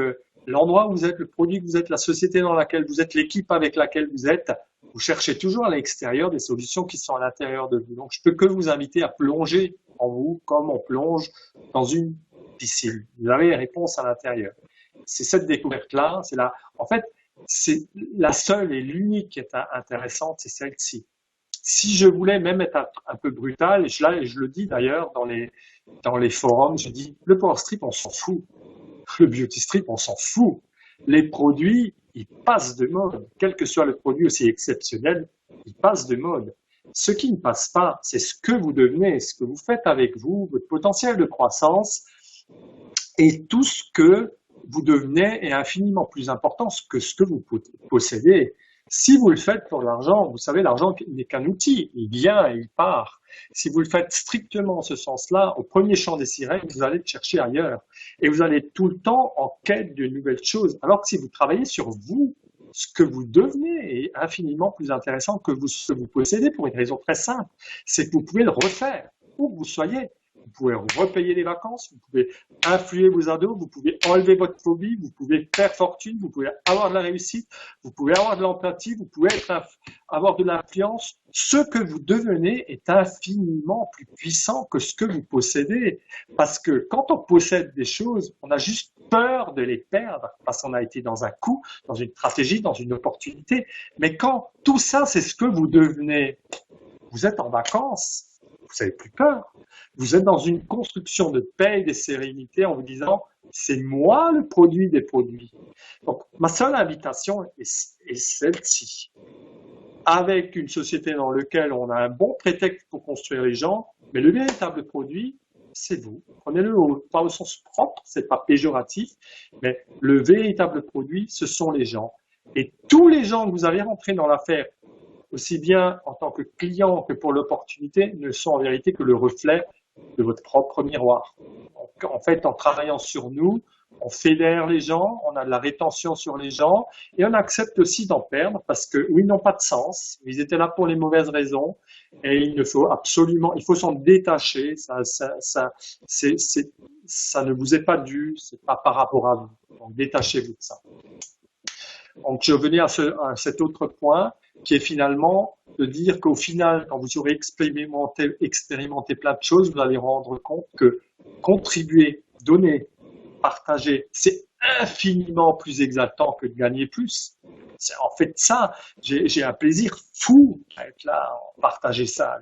l'endroit où vous êtes, le produit que vous êtes, la société dans laquelle vous êtes, l'équipe avec laquelle vous êtes, vous cherchez toujours à l'extérieur des solutions qui sont à l'intérieur de vous. Donc, je peux que vous inviter à plonger en vous comme on plonge dans une piscine. Vous avez les réponses à l'intérieur. C'est cette découverte-là, c'est là. En fait, c'est la seule et l'unique qui est intéressante, c'est celle-ci. Si je voulais même être un peu brutal, et je le dis d'ailleurs dans les forums, je dis, le power strip, on s'en fout. Le beauty strip, on s'en fout. Les produits, ils passent de mode. Quel que soit le produit aussi exceptionnel, ils passent de mode. Ce qui ne passe pas, c'est ce que vous devenez, ce que vous faites avec vous, votre potentiel de croissance, et tout ce que vous devenez est infiniment plus important que ce que vous possédez. Si vous le faites pour l'argent, vous savez, l'argent n'est qu'un outil, il vient et il part. Si vous le faites strictement en ce sens-là, au premier chant des sirènes, vous allez le chercher ailleurs. Et vous allez tout le temps en quête de nouvelles choses. Alors que si vous travaillez sur vous, ce que vous devenez est infiniment plus intéressant que ce que vous possédez pour une raison très simple. C'est que vous pouvez le refaire, où que vous soyez. Vous pouvez repayer les vacances, vous pouvez influer vos ados, vous pouvez enlever votre phobie, vous pouvez faire fortune, vous pouvez avoir de la réussite, vous pouvez avoir de l'empathie, vous pouvez avoir de l'influence. Ce que vous devenez est infiniment plus puissant que ce que vous possédez. Parce que quand on possède des choses, on a juste peur de les perdre parce qu'on a été dans un coup, dans une stratégie, dans une opportunité. Mais quand tout ça, c'est ce que vous devenez, vous êtes en vacances, vous n'avez plus peur. Vous êtes dans une construction de paix et de sérénité en vous disant c'est moi le produit des produits. Donc, ma seule invitation est celle-ci. Avec une société dans laquelle on a un bon prétexte pour construire les gens, mais le véritable produit, c'est vous. Prenez-le pas au sens propre, c'est pas péjoratif, mais le véritable produit, ce sont les gens. Et tous les gens que vous avez rentrés dans l'affaire, aussi bien en tant que client que pour l'opportunité, ne sont en vérité que le reflet de votre propre miroir. Donc, en fait, en travaillant sur nous, on fédère les gens, on a de la rétention sur les gens et on accepte aussi d'en perdre parce que, oui, ils n'ont pas de sens, ils étaient là pour les mauvaises raisons et il faut s'en détacher, ça ne vous est pas dû, c'est pas par rapport à vous. Donc, détachez-vous de ça. Donc, je revenais à cet autre point qui est finalement de dire qu'au final, quand vous aurez expérimenté plein de choses, vous allez vous rendre compte que contribuer, donner, partager, c'est infiniment plus exaltant que de gagner plus. C'est en fait ça, j'ai un plaisir fou à être là, à partager ça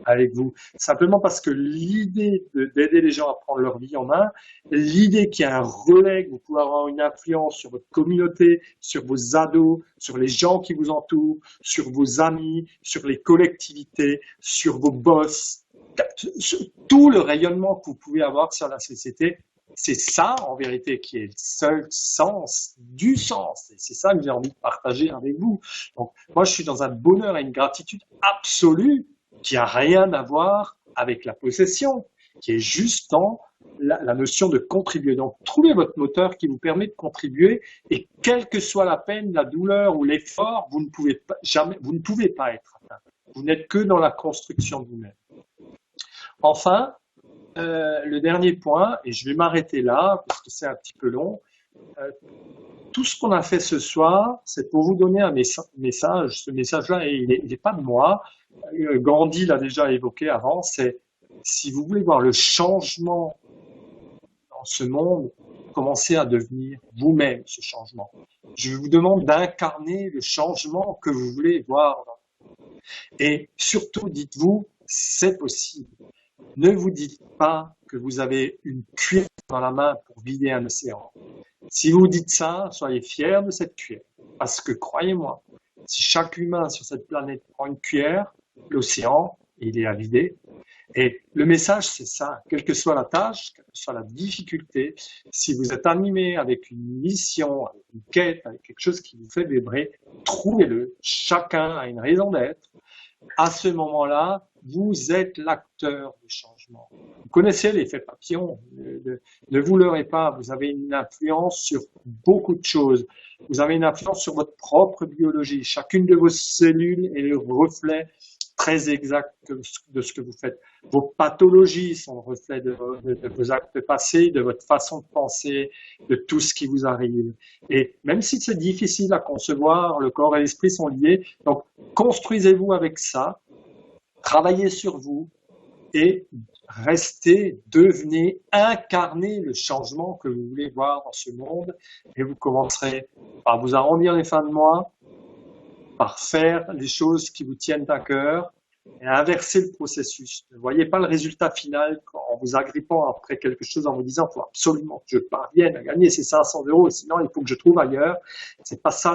avec vous. Simplement parce que l'idée d'aider les gens à prendre leur vie en main, l'idée qu'il y a un relais, que vous pouvez avoir une influence sur votre communauté, sur vos ados, sur les gens qui vous entourent, sur vos amis, sur les collectivités, sur vos boss, sur tout le rayonnement que vous pouvez avoir sur la société, c'est ça, en vérité, qui est le seul sens du sens. Et c'est ça que j'ai envie de partager avec vous. Donc, moi, je suis dans un bonheur et une gratitude absolue qui n'a rien à voir avec la possession, qui est juste dans la notion de contribuer. Donc, trouvez votre moteur qui vous permet de contribuer et quelle que soit la peine, la douleur ou l'effort, vous ne pouvez pas être atteint. Vous n'êtes que dans la construction de vous-même. Enfin, le dernier point, et je vais m'arrêter là parce que c'est un petit peu long, tout ce qu'on a fait ce soir, c'est pour vous donner un message. Ce message-là, il n'est pas de moi. Gandhi l'a déjà évoqué avant, c'est si vous voulez voir le changement dans ce monde, commencez à devenir vous-même ce changement. Je vous demande d'incarner le changement que vous voulez voir. Et surtout, dites-vous, c'est possible. Ne vous dites pas que vous avez une cuillère dans la main pour vider un océan. Si vous dites ça, soyez fiers de cette cuillère. Parce que croyez-moi, si chaque humain sur cette planète prend une cuillère, l'océan, il est à vider. Et le message, c'est ça. Quelle que soit la tâche, quelle que soit la difficulté, si vous êtes animé avec une mission, avec une quête, avec quelque chose qui vous fait vibrer, trouvez-le. Chacun a une raison d'être. À ce moment-là, vous êtes l'acteur du changement. Vous connaissez l'effet papillon, ne vous leurrez pas, vous avez une influence sur beaucoup de choses. Vous avez une influence sur votre propre biologie. Chacune de vos cellules est le reflet très exact de ce que vous faites. Vos pathologies sont le reflet de vos actes passés, de votre façon de penser, de tout ce qui vous arrive. Et même si c'est difficile à concevoir, le corps et l'esprit sont liés. Donc, construisez-vous avec ça, travaillez sur vous et restez, devenez, incarnez le changement que vous voulez voir dans ce monde et vous commencerez par vous arrondir les fins de mois, par faire les choses qui vous tiennent à cœur et inverser le processus. Ne voyez pas le résultat final en vous agrippant après quelque chose en vous disant il faut absolument que je parvienne à gagner ces 500 euros et sinon il faut que je trouve ailleurs. C'est pas ça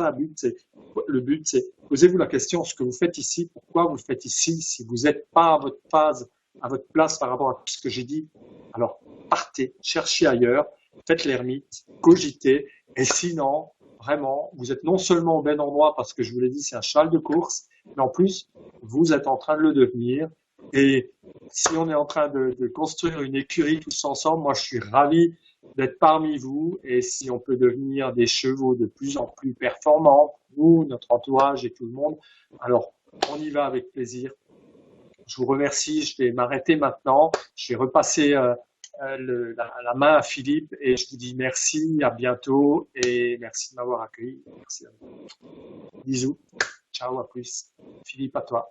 le but, c'est posez-vous la question ce que vous faites ici, pourquoi vous le faites ici, si vous n'êtes pas à votre phase, à votre place par rapport à tout ce que j'ai dit, alors partez, cherchez ailleurs, faites l'ermite, cogitez et sinon vraiment, vous êtes non seulement au bon endroit parce que je vous l'ai dit, c'est un cheval de course, mais en plus, vous êtes en train de le devenir. Et si on est en train de construire une écurie tous ensemble, moi je suis ravi d'être parmi vous. Et si on peut devenir des chevaux de plus en plus performants, nous, notre entourage et tout le monde, alors on y va avec plaisir. Je vous remercie, je vais m'arrêter maintenant. Je vais repasser la main à Philippe et je vous dis merci, à bientôt et merci de m'avoir accueilli. Merci à vous. Bisous, ciao, à plus. Philippe, à toi.